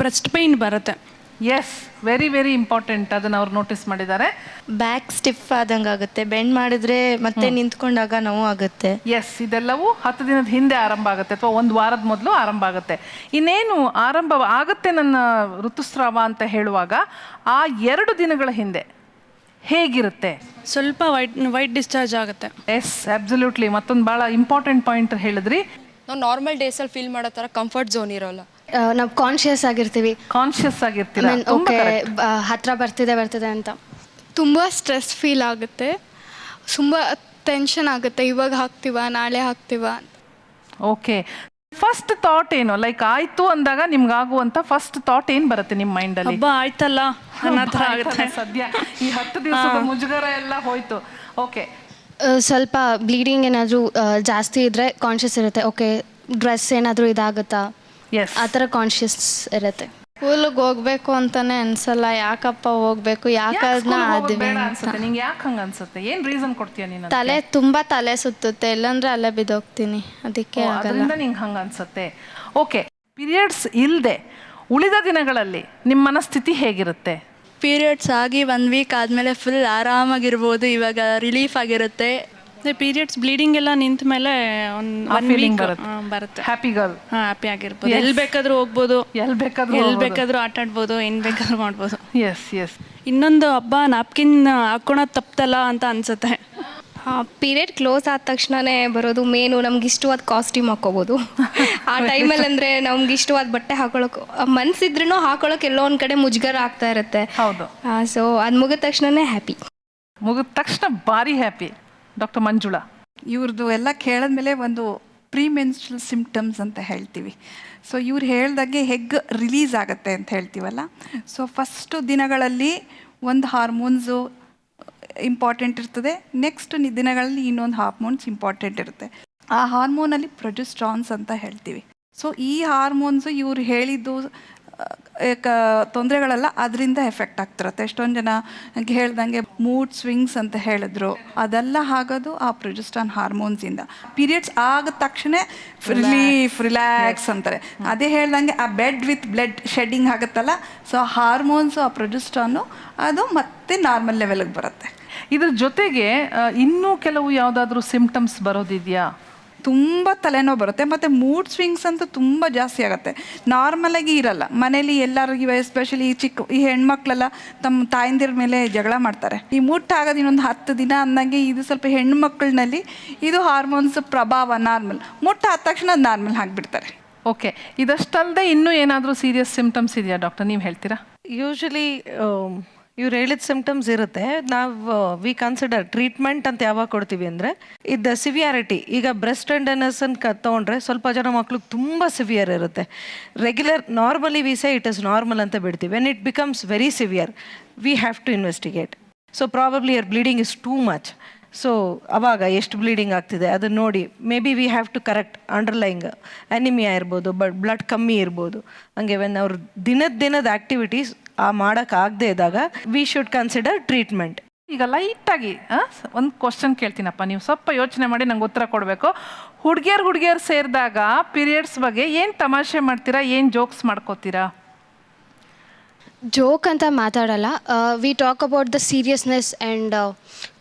ಬ್ರೆಸ್ಟ್ ಪೇಯ್ನ್ ಬರುತ್ತೆ. Yes, very very important. ಅದನ್ನು ಅವ್ರು ನೋಟಿಸ್ ಮಾಡಿದ್ದಾರೆ. ಬ್ಯಾಕ್ ಸ್ಟಿಫ್ ಆದಂಗೆ ಆಗುತ್ತೆ, ಬೆಂಡ್ ಮಾಡಿದ್ರೆ ಮತ್ತೆ ನಿಂತ್ಕೊಂಡಾಗ ನೋವು ಆಗುತ್ತೆ. ಎಸ್, ಇದೆಲ್ಲವೂ 10 ದಿನದ ಹಿಂದೆ ಆರಂಭ ಆಗುತ್ತೆ ಅಥವಾ 1 ವಾರದ ಮೊದಲು ಆರಂಭ ಆಗುತ್ತೆ. ಇನ್ನೇನು ಆರಂಭ ಆಗುತ್ತೆ ನನ್ನ ಋತುಸ್ರಾವ ಅಂತ ಹೇಳುವಾಗ ಆ 2 ದಿನಗಳ ಹಿಂದೆ ಹೇಗಿರುತ್ತೆ? ಸ್ವಲ್ಪ ವೈಟ್ ಡಿಸ್ಚಾರ್ಜ್ ಆಗುತ್ತೆ. Yes, absolutely. ಮತ್ತೊಂದು ಭಾಳ ಇಂಪಾರ್ಟೆಂಟ್ ಪಾಯಿಂಟ್ ಹೇಳಿದ್ರಿ. ನಾವು ನಾರ್ಮಲ್ ಡೇಸಲ್ಲಿ ಫೀಲ್ ಮಾಡೋ ಥರ ಕಂಫರ್ಟ್ ಝೋನ್ ಇರೋಲ್ಲ. ನಾವು ಕಾನ್ಷಿಯಸ್ ಆಗಿರ್ತೀವಿ. ಓಕೆ, ಹತ್ರ ಬರ್ತಿದೆ ಅಂತ. ತುಂಬ ಸ್ಟ್ರೆಸ್ ಫೀಲ್ ಆಗುತ್ತೆ, ತುಂಬ ಟೆನ್ಷನ್ ಆಗುತ್ತೆ. ಇವಾಗ ಹಾಕ್ತೀವ, ನಾಳೆ ಹಾಕ್ತೀವ. ಓಕೆ, ಫಸ್ಟ್ ಥಾಟ್ ಏನು? ಲೈಕ್ ಆಯ್ತು ಅಂದಾಗ ನಿಮ್ಗಾಗುವಂತ ಫಸ್ಟ್ ಥಾಟ್ ಏನು ಬರುತ್ತೆ ನಿಮ್ಮ ಮೈಂಡಲ್ಲಿ? ಆಯ್ತಲ್ಲ ಅನ್ನೋ ಥರ ಆಗುತ್ತೆ. ಸದ್ಯ ಈ 10 ದಿವಸದ ಮುಜುಗರ ಎಲ್ಲ ಹೋಯ್ತು. ಓಕೆ, ಸ್ವಲ್ಪ ಬ್ಲೀಡಿಂಗ್ ಏನಾದರೂ ಜಾಸ್ತಿ ಇದ್ದರೆ ಕಾನ್ಷಿಯಸ್ ಇರುತ್ತೆ. ಓಕೆ, ಡ್ರೆಸ್ ಏನಾದರೂ ಇದಾಗುತ್ತಾ, ಆ ಥರ ಕಾನ್ಷಿಯಸ್ ಇರುತ್ತೆ. ಸ್ಕೂಲಿಗೆ ಹೋಗ್ಬೇಕು ಅಂತಾನೆ ಅನ್ಸಲ್ಲ. ಯಾಕಪ್ಪ ಹೋಗ್ಬೇಕು, ಯಾಕೆ ಅದನ್ನ ಆದ್ವಿ ಅನ್ಸುತ್ತೆ ನಿಂಗೆ? ಯಾಕೆ ಹಂಗೆ ಅನ್ಸುತ್ತೆ? ಏನು ರೀಸನ್ ಕೊಡ್ತೀಯ ನೀನು? ತುಂಬ ತಲೆ ಸುತ್ತುತ್ತೆ, ಇಲ್ಲಾಂದ್ರೆ ಅಲ್ಲೇ ಬಿದ್ದೋಗ್ತೀನಿ, ಅದಕ್ಕೆ ಅದರಿಂದ ನಿಂಗೆ ಹಂಗೆ ಅನ್ಸುತ್ತೆ. ಓಕೆ, ಪೀರಿಯಡ್ಸ್ ಇಲ್ಲದೆ ಉಳಿದ ದಿನಗಳಲ್ಲಿ ನಿಮ್ಮ ಮನಸ್ಥಿತಿ ಹೇಗಿರುತ್ತೆ? ಪೀರಿಯಡ್ಸ್ ಆಗಿ 1 ವೀಕ್ ಆದಮೇಲೆ ಫುಲ್ ಆರಾಮಾಗಿರ್ಬೋದು. ಇವಾಗ ರಿಲೀಫ್ ಆಗಿರುತ್ತೆ. ಪೀರಿಯಡ್ಸ್ ಬ್ಲೀಡಿಂಗ್ ಎಲ್ಲ ನಿಂತ ಮೇಲೆ ಒಂದು ವೀಕ್ ಬರುತ್ತೆ. Happy girl. ಹ್ಯಾಪಿ ಆಗಿರ್ಬೋದು. ಎಲ್ಲಿ ಬೇಕಾದ್ರೂ ಹೋಗ್ಬೋದು, ಎಲ್ಲಿ ಬೇಕಾದ್ರೂ ಆಟ ಆಡ್ಬೋದು, ಏನು ಬೇಕಾದ್ರೂ ಮಾಡ್ಬೋದು. Yes yes. ಇನ್ನೊಂದು ಹಬ್ಬ ನ್ಯಾಪ್ಕಿನ್ ಹಾಕೊಳೋದು ತಪ್ಪಲ್ಲ ಅಂತ ಅನ್ಸುತ್ತೆ. ಪೀರಿಯಡ್ ಕ್ಲೋಸ್ ಆದ ತಕ್ಷಣನೇ ಬರೋದು ಮೇನು. ನಮ್ಗೆ ಇಷ್ಟವಾದ ಕಾಸ್ಟ್ಯೂಮ್ ಹಾಕೋಬೋದು ಆ ಟೈಮಲ್ಲಿ. ಅಂದರೆ ನಮ್ಗೆ ಇಷ್ಟವಾದ ಬಟ್ಟೆ ಹಾಕೊಳ್ಳೋಕೆ ಮನಸ್ಸಿದ್ರೂ ಹಾಕೊಳ್ಳೋಕೆ ಎಲ್ಲೋ ಒಂದು ಕಡೆ ಮುಜುಗರ ಆಗ್ತಾ ಇರುತ್ತೆ. ಹೌದು. ಸೊ ಅದು ಮುಗಿದ ತಕ್ಷಣನೇ ಹ್ಯಾಪಿ. ಮುಗಿದ ತಕ್ಷಣ ಭಾರಿ ಹ್ಯಾಪಿ. ಡಾಕ್ಟರ್ ಮಂಜುಳಾ, ಇವ್ರದ್ದು ಎಲ್ಲ ಕೇಳಿದ್ಮೇಲೆ ಒಂದು ಪ್ರಿಮೆನ್ಸ್ಟ್ರಲ್ ಸಿಂಪ್ಟಮ್ಸ್ ಅಂತ ಹೇಳ್ತೀವಿ. ಸೊ ಇವ್ರು ಹೇಳ್ದಾಗೆ ಹೆಗ್ ರಿಲೀಸ್ ಆಗುತ್ತೆ ಅಂತ ಹೇಳ್ತೀವಲ್ಲ. ಸೊ ಫಸ್ಟು ದಿನಗಳಲ್ಲಿ ಒಂದು ಹಾರ್ಮೋನ್ಸು ಇಂಪಾರ್ಟೆಂಟ್ ಇರ್ತದೆ, ನೆಕ್ಸ್ಟ್ ದಿನಗಳಲ್ಲಿ ಇನ್ನೊಂದು ಹಾರ್ಮೋನ್ಸ್ ಇಂಪಾರ್ಟೆಂಟ್ ಇರುತ್ತೆ. ಆ ಹಾರ್ಮೋನಲ್ಲಿ ಪ್ರೊಜೆಸ್ಟ್ರಾನ್ಸ್ ಅಂತ ಹೇಳ್ತೀವಿ. ಸೊ ಈ ಹಾರ್ಮೋನ್ಸು ಇವ್ರು ಹೇಳಿದ್ದು ತೊಂದರೆಗಳೆಲ್ಲ ಅದರಿಂದ ಎಫೆಕ್ಟ್ ಆಗ್ತಿರುತ್ತೆ. ಎಷ್ಟೊಂದು ಜನ ಹೇಳ್ದಂಗೆ ಮೂಡ್ ಸ್ವಿಂಗ್ಸ್ ಅಂತ ಹೇಳಿದ್ರು, ಅದೆಲ್ಲ ಆಗೋದು ಆ ಪ್ರೊಜೆಸ್ಟ್ರಾನ್ ಹಾರ್ಮೋನ್ಸಿಂದ. ಪೀರಿಯಡ್ಸ್ ಆದ ತಕ್ಷಣ ರಿಲ್ಯಾಕ್ಸ್ ಅಂತಾರೆ. ಅದೇ ಹೇಳ್ದಂಗೆ ಆ ಬೆಡ್ ವಿತ್ ಬ್ಲಡ್ ಶೆಡ್ಡಿಂಗ್ ಆಗುತ್ತಲ್ಲ, ಸೊ ಆ ಹಾರ್ಮೋನ್ಸು ಆ ಪ್ರೊಜೆಸ್ಟ್ರಾನು ಅದು ಮತ್ತೆ ನಾರ್ಮಲ್ ಲೆವೆಲ್ಗೆ ಬರುತ್ತೆ. ಇದ್ರ ಜೊತೆಗೆ ಇನ್ನೂ ಕೆಲವು ಯಾವುದಾದ್ರೂ ಸಿಂಪ್ಟಮ್ಸ್ ಬರೋದಿದೆಯಾ? ತುಂಬ ತಲೆನೋವು ಬರುತ್ತೆ, ಮತ್ತು ಮೂಡ್ ಸ್ವಿಂಗ್ಸ್ ಅಂತೂ ತುಂಬ ಜಾಸ್ತಿ ಆಗುತ್ತೆ. ನಾರ್ಮಲಾಗಿ ಇರಲ್ಲ ಮನೇಲಿ ಎಲ್ಲರಿಗೂ, ಎಸ್ಪೆಷಲಿ ಈ ಹೆಣ್ಮಕ್ಳೆಲ್ಲ ತಮ್ಮ ತಾಯಂದಿರ ಮೇಲೆ ಜಗಳ ಮಾಡ್ತಾರೆ. ಈ ಮುಟ್ಟಾಗೋದು ಇನ್ನೊಂದು 10 ದಿನ ಅಂದಂಗೆ ಇದು ಸ್ವಲ್ಪ ಹೆಣ್ಮಕ್ಳಿನಲ್ಲಿ ಇದು ಹಾರ್ಮೋನ್ಸ್ ಪ್ರಭಾವ. ನಾರ್ಮಲ್ ಮುಟ್ಟಾದ ತಕ್ಷಣ ಅದು ನಾರ್ಮಲ್ ಆಗಿಬಿಡ್ತಾರೆ. ಓಕೆ, ಇದಷ್ಟಲ್ಲದೆ ಇನ್ನೂ ಏನಾದರೂ ಸೀರಿಯಸ್ ಸಿಂಪ್ಟಮ್ಸ್ ಇದೆಯಾ ಡಾಕ್ಟರ್, ನೀವು ಹೇಳ್ತೀರಾ? ಯೂಶಲಿ ಇವ್ರು ಹೇಳಿದ ಸಿಂಪ್ಟಮ್ಸ್ ಇರುತ್ತೆ. ನಾವು ವಿ ಕನ್ಸಿಡರ್ ಟ್ರೀಟ್ಮೆಂಟ್ ಅಂತ ಯಾವಾಗ ಕೊಡ್ತೀವಿ ಅಂದರೆ ಇದು ಸಿವಿಯಾರಿಟಿ. ಈಗ ಬ್ರೆಸ್ಟ್ ಟೆಂಡರ್ನೆಸ್ಸನ್ನು ತೊಗೊಂಡ್ರೆ ಸ್ವಲ್ಪ ಜನ ಮಕ್ಳಿಗೆ ತುಂಬ ಸಿವಿಯರ್ ಇರುತ್ತೆ. Regular normally we say it is normal ಅಂತ ಬಿಡ್ತೀವಿ. When it becomes very severe we have to investigate. So probably your bleeding is too much. So ಅವಾಗ ಎಷ್ಟು ಬ್ಲೀಡಿಂಗ್ ಆಗ್ತಿದೆ ಅದನ್ನು ನೋಡಿ maybe we have to correct underlying anaemia ಇರ್ಬೋದು, blood ಕಮ್ಮಿ ಇರ್ಬೋದು. ಹಂಗೆ ವೆನ್ ಅವ್ರ ದಿನದ ಆ್ಯಕ್ಟಿವಿಟೀಸ್ ಮಾಡೋಕ್ಕಾಗದೇ ಇದ್ದಾಗ ವಿ ಶುಡ್ ಕನ್ಸಿಡರ್ ಟ್ರೀಟ್ಮೆಂಟ್. ಈಗ ಲೈಟಾಗಿ ಒಂದು ಕ್ವಶನ್ ಕೇಳ್ತೀನಪ್ಪ, ನೀವು ಸ್ವಲ್ಪ ಯೋಚನೆ ಮಾಡಿ ನಂಗೆ ಉತ್ತರ ಕೊಡಬೇಕು. ಹುಡುಗಿಯರು ಸೇರಿದಾಗ ಪೀರಿಯಡ್ಸ್ ಬಗ್ಗೆ ಏನು ತಮಾಷೆ ಮಾಡ್ತೀರಾ, ಏನು ಜೋಕ್ಸ್ ಮಾಡ್ಕೋತೀರಾ? ಜೋಕ್ ಅಂತ ಮಾತಾಡಲ್ಲ. We talk about the seriousness and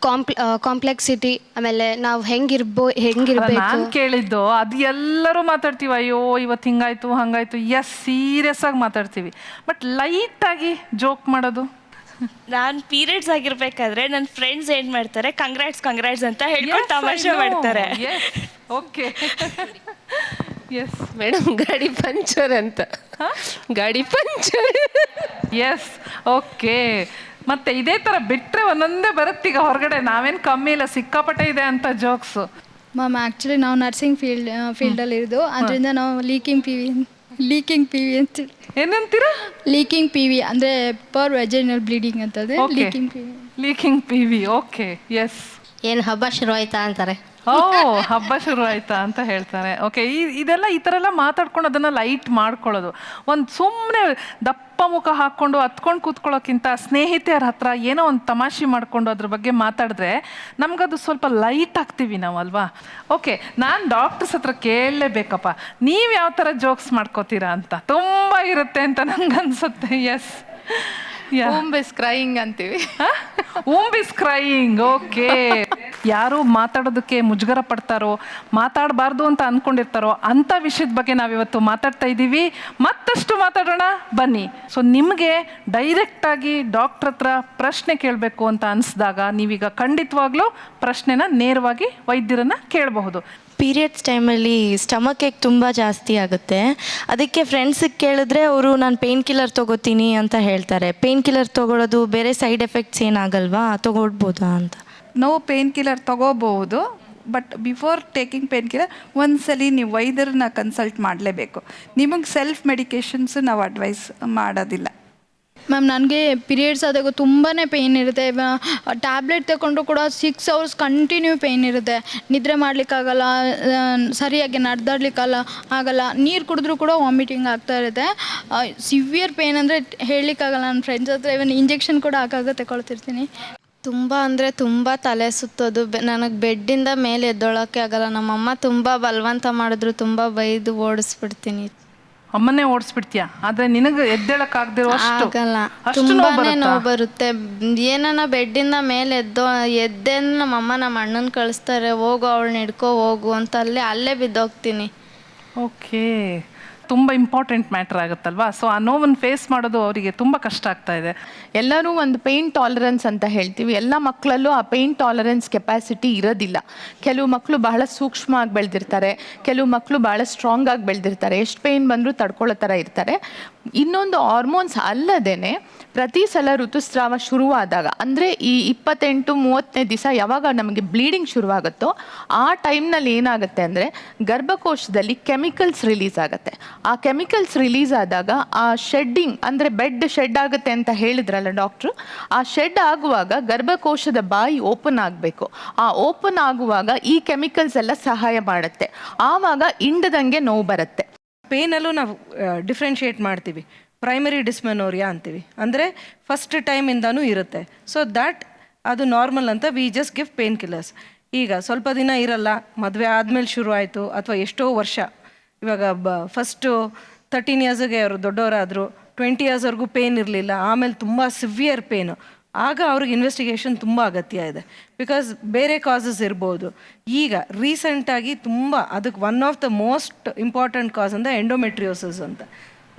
complexity. ಆಮೇಲೆ ನಾವು ಹೆಂಗಿರ್ಬೇಕು ನಾನು ಕೇಳಿದ್ದು ಅದು ಎಲ್ಲರೂ ಮಾತಾಡ್ತೀವಿ, ಅಯ್ಯೋ ಇವತ್ತು ಹಿಂಗಾಯ್ತು ಹಂಗಾಯ್ತು, ಸೀರಿಯಸ್ ಆಗಿ ಮಾತಾಡ್ತೀವಿ. ಬಟ್ ಲೈಟಾಗಿ ಜೋಕ್ ಮಾಡೋದು. ನಾನು ಪೀರಿಯಡ್ಸ್ ಆಗಿರ್ಬೇಕಾದ್ರೆ ನನ್ನ ಫ್ರೆಂಡ್ಸ್ ಏನು ಮಾಡ್ತಾರೆ, ಕಂಗ್ರಾಟ್ಸ್ ಅಂತ ಹೇಳ್ಕೊಂಡು ತಮಾಷೆ ಮಾಡ್ತಾರೆ. ಓಕೆ, ಎಸ್ ಮೇಡಮ್ ಗಾಡಿ ಪಂಚರ್ ಅಂತ. ಗಾಡಿ ಪಂಚರ್. S, okay. ಮತ್ತೆ ಇದೇ ಥರ ಬಿಟ್ಟರೆ ಒಂದೊಂದೇ ಬರುತ್ತೀಗ ಹೊರಗಡೆ, ನಾವೇನು ಕಮ್ಮಿ ಇಲ್ಲ, ಸಿಕ್ಕಾಪಟ್ಟೆ ಇದೆ ಅಂತ ಜೋಕ್ಸು. ಮ್ಯಾಮ್ ಆ್ಯಕ್ಚುಲಿ ನಾವು ನರ್ಸಿಂಗ್ ಫೀಲ್ಡಲ್ಲಿ ಇರೋದು, ಅದರಿಂದ ನಾವು ಲೀಕಿಂಗ್ ಪಿ ವಿ ಅಂತ ಏನಂತೀರಾ? ಲೀಕಿಂಗ್ ಪಿ ವಿ ಅಂದರೆ ಪರ್ ವೆಜೈನಲ್ ಬ್ಲೀಡಿಂಗ್ ಅಂತಂದರೆ leaking P V. Okay, yes. ಏನು ಹಬ್ಬ ಶುರು ಆಯ್ತಾ ಅಂತಾರೆ. ಹಬ್ಬ ಶುರು ಆಯ್ತಾ ಅಂತ ಹೇಳ್ತಾರೆ. ಓಕೆ, ಇದೆಲ್ಲ ಈ ಥರ ಎಲ್ಲ ಮಾತಾಡ್ಕೊಂಡು ಅದನ್ನು ಲೈಟ್ ಮಾಡ್ಕೊಳ್ಳೋದು. ಒಂದು ಸುಮ್ಮನೆ ದಪ್ಪ ಮುಖ ಹಾಕ್ಕೊಂಡು ಹತ್ಕೊಂಡು ಕೂತ್ಕೊಳ್ಳೋಕ್ಕಿಂತ ಸ್ನೇಹಿತೆಯರ ಹತ್ರ ಏನೋ ಒಂದು ತಮಾಷೆ ಮಾಡಿಕೊಂಡು ಅದ್ರ ಬಗ್ಗೆ ಮಾತಾಡಿದ್ರೆ ನಮಗದು ಸ್ವಲ್ಪ ಲೈಟ್ ಆಗ್ತೀವಿ ನಾವು, ಅಲ್ವಾ? ಓಕೆ, ನಾನು ಡಾಕ್ಟರ್ಸ್ ಹತ್ರ ಕೇಳಲೇಬೇಕಪ್ಪ, ನೀವು ಯಾವ ಥರ ಜೋಕ್ಸ್ ಮಾಡ್ಕೋತೀರಾ ಅಂತ. ತುಂಬ ಇರುತ್ತೆ ಅಂತ ನಂಗೆ ಅನ್ಸುತ್ತೆ. ಎಸ್, ಓಮ್ ಇಸ್ ಕ್ರೈಯಿಂಗ್ ಅಂತೀವಿ. Womb is crying. ಓಕೆ, ಯಾರು ಮಾತಾಡೋದಕ್ಕೆ ಮುಜುಗರ ಪಡ್ತಾರೋ, ಮಾತಾಡಬಾರ್ದು ಅಂತ ಅಂದ್ಕೊಂಡಿರ್ತಾರೋ ಅಂಥ ವಿಷಯದ ಬಗ್ಗೆ ನಾವಿವತ್ತು ಮಾತಾಡ್ತಾ ಇದ್ದೀವಿ. ಮತ್ತಷ್ಟು ಮಾತಾಡೋಣ ಬನ್ನಿ. ಸೊ ನಿಮಗೆ ಡೈರೆಕ್ಟಾಗಿ ಡಾಕ್ಟ್ರ್ ಹತ್ರ ಪ್ರಶ್ನೆ ಕೇಳಬೇಕು ಅಂತ ಅನಿಸಿದಾಗ ನೀವೀಗ ಖಂಡಿತವಾಗ್ಲೂ ಪ್ರಶ್ನೆನ ನೇರವಾಗಿ ವೈದ್ಯರನ್ನು ಕೇಳಬಹುದು. ಪೀರಿಯಡ್ಸ್ ಟೈಮಲ್ಲಿ ಸ್ಟಮಕ್ ಏಕ್ ತುಂಬ ಜಾಸ್ತಿ ಆಗುತ್ತೆ. ಅದಕ್ಕೆ ಫ್ರೆಂಡ್ಸಿಗೆ ಕೇಳಿದ್ರೆ ಅವರು ನಾನು ಪೇನ್ ಕಿಲ್ಲರ್ ತೊಗೋತೀನಿ ಅಂತ ಹೇಳ್ತಾರೆ. ಪೇನ್ ಕಿಲ್ಲರ್ ತೊಗೊಳೋದು ಬೇರೆ ಸೈಡ್ ಎಫೆಕ್ಟ್ಸ್ ಏನಾಗಲ್ವಾ, ತೊಗೊಳ್ಬೋದಾ ಅಂತ? ನಾವು ಪೇನ್ ಕಿಲ್ಲರ್ ತೊಗೋಬಹುದು, but before taking pain killer ಒಂದ್ಸಲಿ ನೀವು ವೈದ್ಯರನ್ನ ಕನ್ಸಲ್ಟ್ ಮಾಡಲೇಬೇಕು. ನಿಮಗೆ ಸೆಲ್ಫ್ ಮೆಡಿಕೇಷನ್ಸ್ ನಾವು ಅಡ್ವೈಸ್ ಮಾಡೋದಿಲ್ಲ. ಮ್ಯಾಮ್ ನನಗೆ ಪೀರಿಯಡ್ಸ್ ಆದಾಗ ತುಂಬಾ ಪೇಯ್ನ್ ಇರುತ್ತೆ. ಟ್ಯಾಬ್ಲೆಟ್ ತಗೊಂಡ್ರು ಕೂಡ 6 hours ಕಂಟಿನ್ಯೂ ಪೇಯ್ನ್ ಇರುತ್ತೆ. ನಿದ್ರೆ ಮಾಡಲಿಕ್ಕಾಗಲ್ಲ, ಸರಿಯಾಗಿ ಆಗಲ್ಲ. ನೀರು ಕುಡಿದ್ರೂ ಕೂಡ ವಾಮಿಟಿಂಗ್ ಆಗ್ತಾ ಇರುತ್ತೆ. ಸಿವಿಯರ್ ಪೇಯ್ನ್ ಅಂದರೆ ಹೇಳಲಿಕ್ಕಾಗಲ್ಲ. ನನ್ನ ಫ್ರೆಂಡ್ಸ್ ಹತ್ರ ಇವನ್ ಇಂಜೆಕ್ಷನ್ ಕೂಡ ತಗೊಳ್ತಿರ್ತೀನಿ. ತುಂಬ ಅಂದರೆ ತುಂಬ ತಲೆ ಸುತ್ತೋದು. ನನಗೆ ಬೆಡ್ಡಿಂದ ಮೇಲೆ ಎದ್ದೊಳಕ್ಕೆ ಆಗಲ್ಲ. ನಮ್ಮಮ್ಮ ತುಂಬ ಬಲವಂತ ಮಾಡಿದ್ರು, ತುಂಬ ಬೈದು ಓಡಿಸ್ಬಿಡ್ತೀನಿ. ಅಮ್ಮನ್ನೇ ಓಡಿಸ್ಬಿಡ್ತೀಯಾ? ಆದರೆ ನಿನಗೆ ಎದ್ದೇಳಕ್ಕಾಗದಿರೋ ಆಗಲ್ಲ, ತುಂಬಾ ನೋವು ಬರುತ್ತೆ. ಏನನ್ನ ಬೆಡ್ಡಿಂದ ಮೇಲೆ ಎದ್ದೆ ನಮ್ಮಮ್ಮ ನಮ್ಮ ಅಣ್ಣನ ಕಳಿಸ್ತಾರೆ, ಹೋಗು ಅವಳನ್ನ ಹಿಡ್ಕೊ ಹೋಗು ಅಂತ. ಅಲ್ಲೇ ಬಿದ್ದೋಗ್ತೀನಿ. ಓಕೆ, ತುಂಬ ಇಂಪಾರ್ಟೆಂಟ್ ಮ್ಯಾಟ್ರ್ ಆಗುತ್ತಲ್ವಾ? ಸೊ ಆ ನೋವನ್ನು ಫೇಸ್ ಮಾಡೋದು ಅವರಿಗೆ ತುಂಬ ಕಷ್ಟ ಆಗ್ತಾ ಇದೆ. ಎಲ್ಲರೂ ಒಂದು ಪೇಯ್ನ್ ಟಾಲರೆನ್ಸ್ ಅಂತ ಹೇಳ್ತೀವಿ. ಎಲ್ಲ ಮಕ್ಕಳಲ್ಲೂ ಆ ಪೇಯ್ನ್ ಟಾಲರೆನ್ಸ್ ಕೆಪಾಸಿಟಿ ಇರೋದಿಲ್ಲ. ಕೆಲವು ಮಕ್ಕಳು ಬಹಳ ಸೂಕ್ಷ್ಮವಾಗಿ ಬೆಳೆದಿರ್ತಾರೆ, ಕೆಲವು ಮಕ್ಕಳು ಭಾಳ ಸ್ಟ್ರಾಂಗ್ ಆಗಿ ಬೆಳೆದಿರ್ತಾರೆ, ಎಷ್ಟು ಪೇಯ್ನ್ ಬಂದರೂ ತಡ್ಕೊಳ್ಳೋ ಥರ ಇರ್ತಾರೆ. ಇನ್ನೊಂದು ಹಾರ್ಮೋನ್ಸ್ ಅಲ್ಲದೇ ಪ್ರತಿ ಸಲ ಋತುಸ್ರಾವ ಶುರುವಾದಾಗ ಅಂದರೆ ಈ 28-30ನೇ ದಿವಸ ಯಾವಾಗ ನಮಗೆ ಬ್ಲೀಡಿಂಗ್ ಶುರುವಾಗುತ್ತೋ ಆ ಟೈಮ್ನಲ್ಲಿ ಏನಾಗುತ್ತೆ ಅಂದರೆ ಗರ್ಭಕೋಶದಲ್ಲಿ ಕೆಮಿಕಲ್ಸ್ ರಿಲೀಸ್ ಆಗುತ್ತೆ. ಆ ಕೆಮಿಕಲ್ಸ್ ರಿಲೀಸ್ ಆದಾಗ ಆ ಶೆಡ್ಡಿಂಗ್ ಅಂದರೆ ಬೆಡ್ ಶೆಡ್ ಆಗುತ್ತೆ ಅಂತ ಹೇಳಿದ್ರಲ್ಲ ಡಾಕ್ಟ್ರು, ಆ ಶೆಡ್ ಆಗುವಾಗ ಗರ್ಭಕೋಶದ ಬಾಯಿ ಓಪನ್ ಆಗಬೇಕು. ಆ ಓಪನ್ ಆಗುವಾಗ ಈ ಕೆಮಿಕಲ್ಸ್ ಎಲ್ಲ ಸಹಾಯ ಮಾಡುತ್ತೆ. ಆವಾಗ ಇಂಡದಂಗೆ ನೋವು ಬರುತ್ತೆ. ಪೇನಲ್ಲೂ ನಾವು ಡಿಫ್ರೆನ್ಷಿಯೇಟ್ ಮಾಡ್ತೀವಿ. ಪ್ರೈಮರಿ ಡಿಸ್ಮೆನೋರಿಯಾ ಅಂತೀವಿ, ಅಂದರೆ ಫಸ್ಟ್ ಟೈಮಿಂದನೂ ಇರುತ್ತೆ. ಸೊ ದ್ಯಾಟ್ ಅದು ನಾರ್ಮಲ್ ಅಂತ we just give pain killers. ಈಗ ಸ್ವಲ್ಪ ದಿನ ಇರಲ್ಲ, ಮದುವೆ ಆದಮೇಲೆ ಶುರು ಆಯಿತು, ಅಥವಾ ಎಷ್ಟೋ ವರ್ಷ, ಇವಾಗ ಫಸ್ಟು 13 ಇಯರ್ಸ್ಗೆ ಅವರು ದೊಡ್ಡವರಾದರು, 20 ಇಯರ್ಸ್ವರೆಗೂ ಪೇನ್ ಇರಲಿಲ್ಲ, ಆಮೇಲೆ ತುಂಬ ಸಿವಿಯರ್ ಪೇನು, ಆಗ ಅವ್ರಿಗೆ ಇನ್ವೆಸ್ಟಿಗೇಷನ್ ತುಂಬ ಅಗತ್ಯ ಇದೆ. ಬಿಕಾಸ್ ಬೇರೆ ಕಾಸಸ್ ಇರ್ಬೋದು. ಈಗ ರೀಸೆಂಟಾಗಿ ತುಂಬ ಅದಕ್ಕೆ one of the most important cause ಅಂದರೆ ಎಂಡೋಮೆಟ್ರಿಯೋಸಿಸ್ ಅಂತ.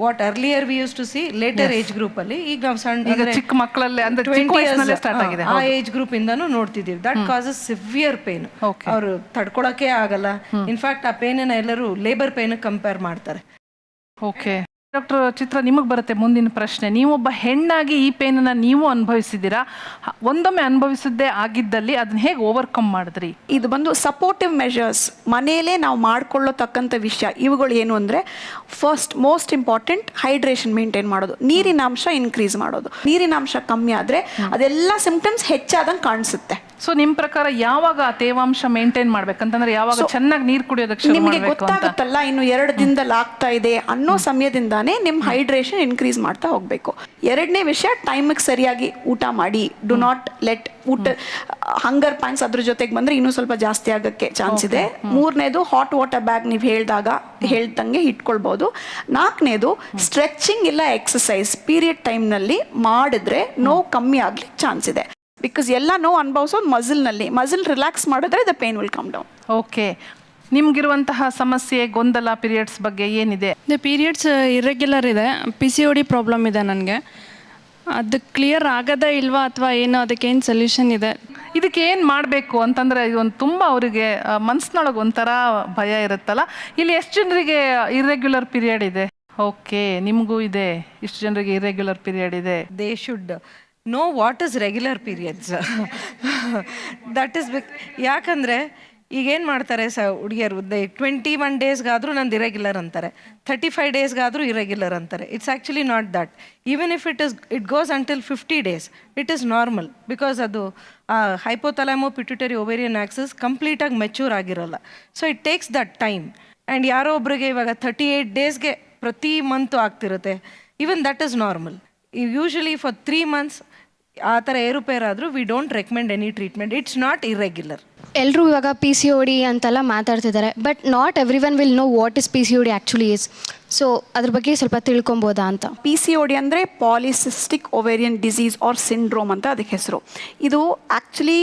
What earlier we use to see later age ಗ್ರೂಪಲ್ಲಿ, ಈಗ ನಾವು ಸಣ್ಣ ಚಿಕ್ಕ ಮಕ್ಕಳಲ್ಲಿ ಅಂದರೆ 20 ಇಯರ್ಸ್ ಸ್ಟಾರ್ಟ್ ಆಗಿದೆ, ಆ ಏಜ್ ಗ್ರೂಪ್ ಇಂದಾನು ನೋಡ್ತಿದ್ದೀವಿ. That causes severe pain. ಅವರು ತಡ್ಕೊಳಕ್ಕೆ ಆಗಲ್ಲ. ಇನ್ಫ್ಯಾಕ್ಟ್ ಆ ಪೇನನ್ನ ಎಲ್ಲರೂ ಲೇಬರ್ ಪೇನ್ ಕಂಪೇರ್ ಮಾಡ್ತಾರೆ. ಓಕೆ ಡಾಕ್ಟರ್ ಚಿತ್ರ, ನಿಮಗೆ ಬರುತ್ತೆ ಮುಂದಿನ ಪ್ರಶ್ನೆ. ನೀವೊಬ್ಬ ಹೆಣ್ಣಾಗಿ ಈ ಪೇನನ್ನು ನೀವು ಅನುಭವಿಸಿದ್ದೀರಾ. ಒಂದೊಮ್ಮೆ ಅನುಭವಿಸಿದ್ದೇ ಆಗಿದ್ದಲ್ಲಿ ಅದನ್ನ ಹೇಗೆ ಓವರ್ಕಮ್ ಮಾಡಿದ್ರಿ? ಇದು ಬಂದು ಸಪೋರ್ಟಿವ್ ಮೆಷರ್ಸ್, ಮನೆಯಲ್ಲೇ ನಾವು ಮಾಡ್ಕೊಳ್ಳತಕ್ಕಂಥ ವಿಷಯ ಇವುಗಳು ಏನು ಅಂದರೆ, first most important hydration maintain ಮಾಡೋದು, ನೀರಿನಾಂಶ ಇನ್ಕ್ರೀಸ್ ಮಾಡೋದು. ನೀರಿನಾಂಶ ಕಮ್ಮಿ ಆದರೆ ಅದೆಲ್ಲ ಸಿಂಪ್ಟಮ್ಸ್ ಹೆಚ್ಚಾದಂಗೆ ಕಾಣಿಸುತ್ತೆ. ಸೊ ನಿಮ್ಮ ಪ್ರಕಾರ ಯಾವಾಗ ತೇವಾಂಶ ಮೇಂಟೈನ್ ಮಾಡ್ಬೇಕಂತಂದ್ರೆ ಯಾವಾಗ ಚೆನ್ನಾಗಿ ನೀರು ಕುಡಿಯೋದಕ್ಕೆ ನಿಮಗೆ ಗೊತ್ತಾಗುತ್ತಲ್ಲ, ಇನ್ನು 2 ದಿನದಲ್ಲಿ ಆಗ್ತಾ ಇದೆ ಅನ್ನೋ ಸಮಯದಿಂದಾನೇ ನಿಮ್ಮ ಹೈಡ್ರೇಷನ್ ಇನ್ಕ್ರೀಸ್ ಮಾಡ್ತಾ ಹೋಗ್ಬೇಕು. 2ನೇ ವಿಷಯ, ಟೈಮಿಗೆ ಸರಿಯಾಗಿ ಊಟ ಮಾಡಿ. ಡು ನಾಟ್ ಲೆಟ್ ಊಟ ಹಂಗರ್ ಪ್ಯಾಂಕ್ಸ್ ಅದ್ರ ಜೊತೆಗೆ ಬಂದ್ರೆ ಇನ್ನೂ ಸ್ವಲ್ಪ ಜಾಸ್ತಿ ಆಗಕ್ಕೆ ಚಾನ್ಸ್ ಇದೆ. 3ನೇದು ಹಾಟ್ ವಾಟರ್ ಬ್ಯಾಗ್ ನೀವು ಹೇಳ್ದಂಗೆ ಇಟ್ಕೊಳ್ಬಹುದು. 4ನೇದು ಸ್ಟ್ರೆಚಿಂಗ್ ಇಲ್ಲ ಎಕ್ಸಸೈಸ್ ಪೀರಿಯಡ್ ಟೈಮ್ನಲ್ಲಿ ಮಾಡಿದ್ರೆ ನೋವು ಕಮ್ಮಿ ಆಗ್ಲಿಕ್ಕೆ ಚಾನ್ಸ್ ಇದೆ. ಬಿಕಾಸ್ ಎಲ್ಲ ನೋವು ಅನುಭವಿಸೋದು ಮಸಲ್ನಲ್ಲಿ. ಮಸಲ್ ರಿಲ್ಯಾಕ್ಸ್ ಮಾಡಿದ್ರೆ the pain will come down. Okay, ನಿಮ್ಗಿರುವಂತಹ ಸಮಸ್ಯೆ ಗೊಂದಲ ಪೀರಿಯಡ್ಸ್ ಬಗ್ಗೆ ಏನಿದೆ? ಪೀರಿಯಡ್ಸ್ ಇರ್ರೆಗ್ಯುಲರ್ ಇದೆ, PCOD ಪ್ರಾಬ್ಲಮ್ ಇದೆ ನನಗೆ. ಅದು ಕ್ಲಿಯರ್ ಆಗದೇ ಇಲ್ವಾ ಅಥವಾ ಏನು, ಅದಕ್ಕೇನು ಸೊಲ್ಯೂಷನ್ ಇದೆ? ಇದಕ್ಕೆ ಏನು ಮಾಡಬೇಕು ಅಂತಂದರೆ, ಇದೊಂದು ತುಂಬ ಅವರಿಗೆ ಮನಸ್ಸಿನೊಳಗೆ ಒಂಥರ ಭಯ ಇರುತ್ತಲ್ಲ. ಇಲ್ಲಿ ಎಷ್ಟು ಜನರಿಗೆ ಇರ್ರೆಗ್ಯುಲರ್ ಪೀರಿಯಡ್ ಇದೆ? ಓಕೆ, ನಿಮಗೂ ಇದೆ, ಇಷ್ಟು ಜನರಿಗೆ ಇರ್ರೆಗ್ಯುಲರ್ ಪೀರಿಯಡ್ ಇದೆ. They should know what is regular periods. That is ಯಾಕಂದರೆ ಈಗೇನು ಮಾಡ್ತಾರೆ ಹುಡುಗಿಯರು, 21 ಡೇಸ್ಗಾದರೂ ನಂದು ಇರೆಗ್ಯುಲರ್ ಅಂತಾರೆ, 35 ಡೇಸ್ಗಾದರೂ ಇರೆಗ್ಯುಲರ್ ಅಂತಾರೆ. It's actually not that. Even if it goes until 50 days, it is normal. Because ಅದು ಹೈಪೋಥಾಲಮೋ ಪಿಟ್ಯೂಟರಿ ಓವೇರಿಯನ್ ಆಕ್ಸಿಸ್ ಕಂಪ್ಲೀಟಾಗಿ ಮೆಚ್ಯೂರ್ ಆಗಿರಲ್ಲ. So it takes that time. And ಯಾರೋ ಒಬ್ರಿಗೆ ಇವಾಗ 38 ಡೇಸ್ಗೆ ಪ್ರತಿ ಮಂತು ಆಗ್ತಿರುತ್ತೆ. Even that is normal. Usually for 3 months ಆ ಥರ ಏರುಪೇರಾದರೂ we don't recommend any treatment. It's not irregular. ಎಲ್ಲರೂ ಇವಾಗ PCOD ಅಂತೆಲ್ಲ ಮಾತಾಡ್ತಿದ್ದಾರೆ, but not every one will know what is PCOD actually is. So ಅದ್ರ ಬಗ್ಗೆ ಸ್ವಲ್ಪ ತಿಳ್ಕೊಬೋದಾ ಅಂತ. PCOD ಅಂದರೆ polycystic ovarian disease or syndrome ಅಂತ ಅದಕ್ಕೆ ಹೆಸರು. ಇದು ಆ್ಯಕ್ಚುಲಿ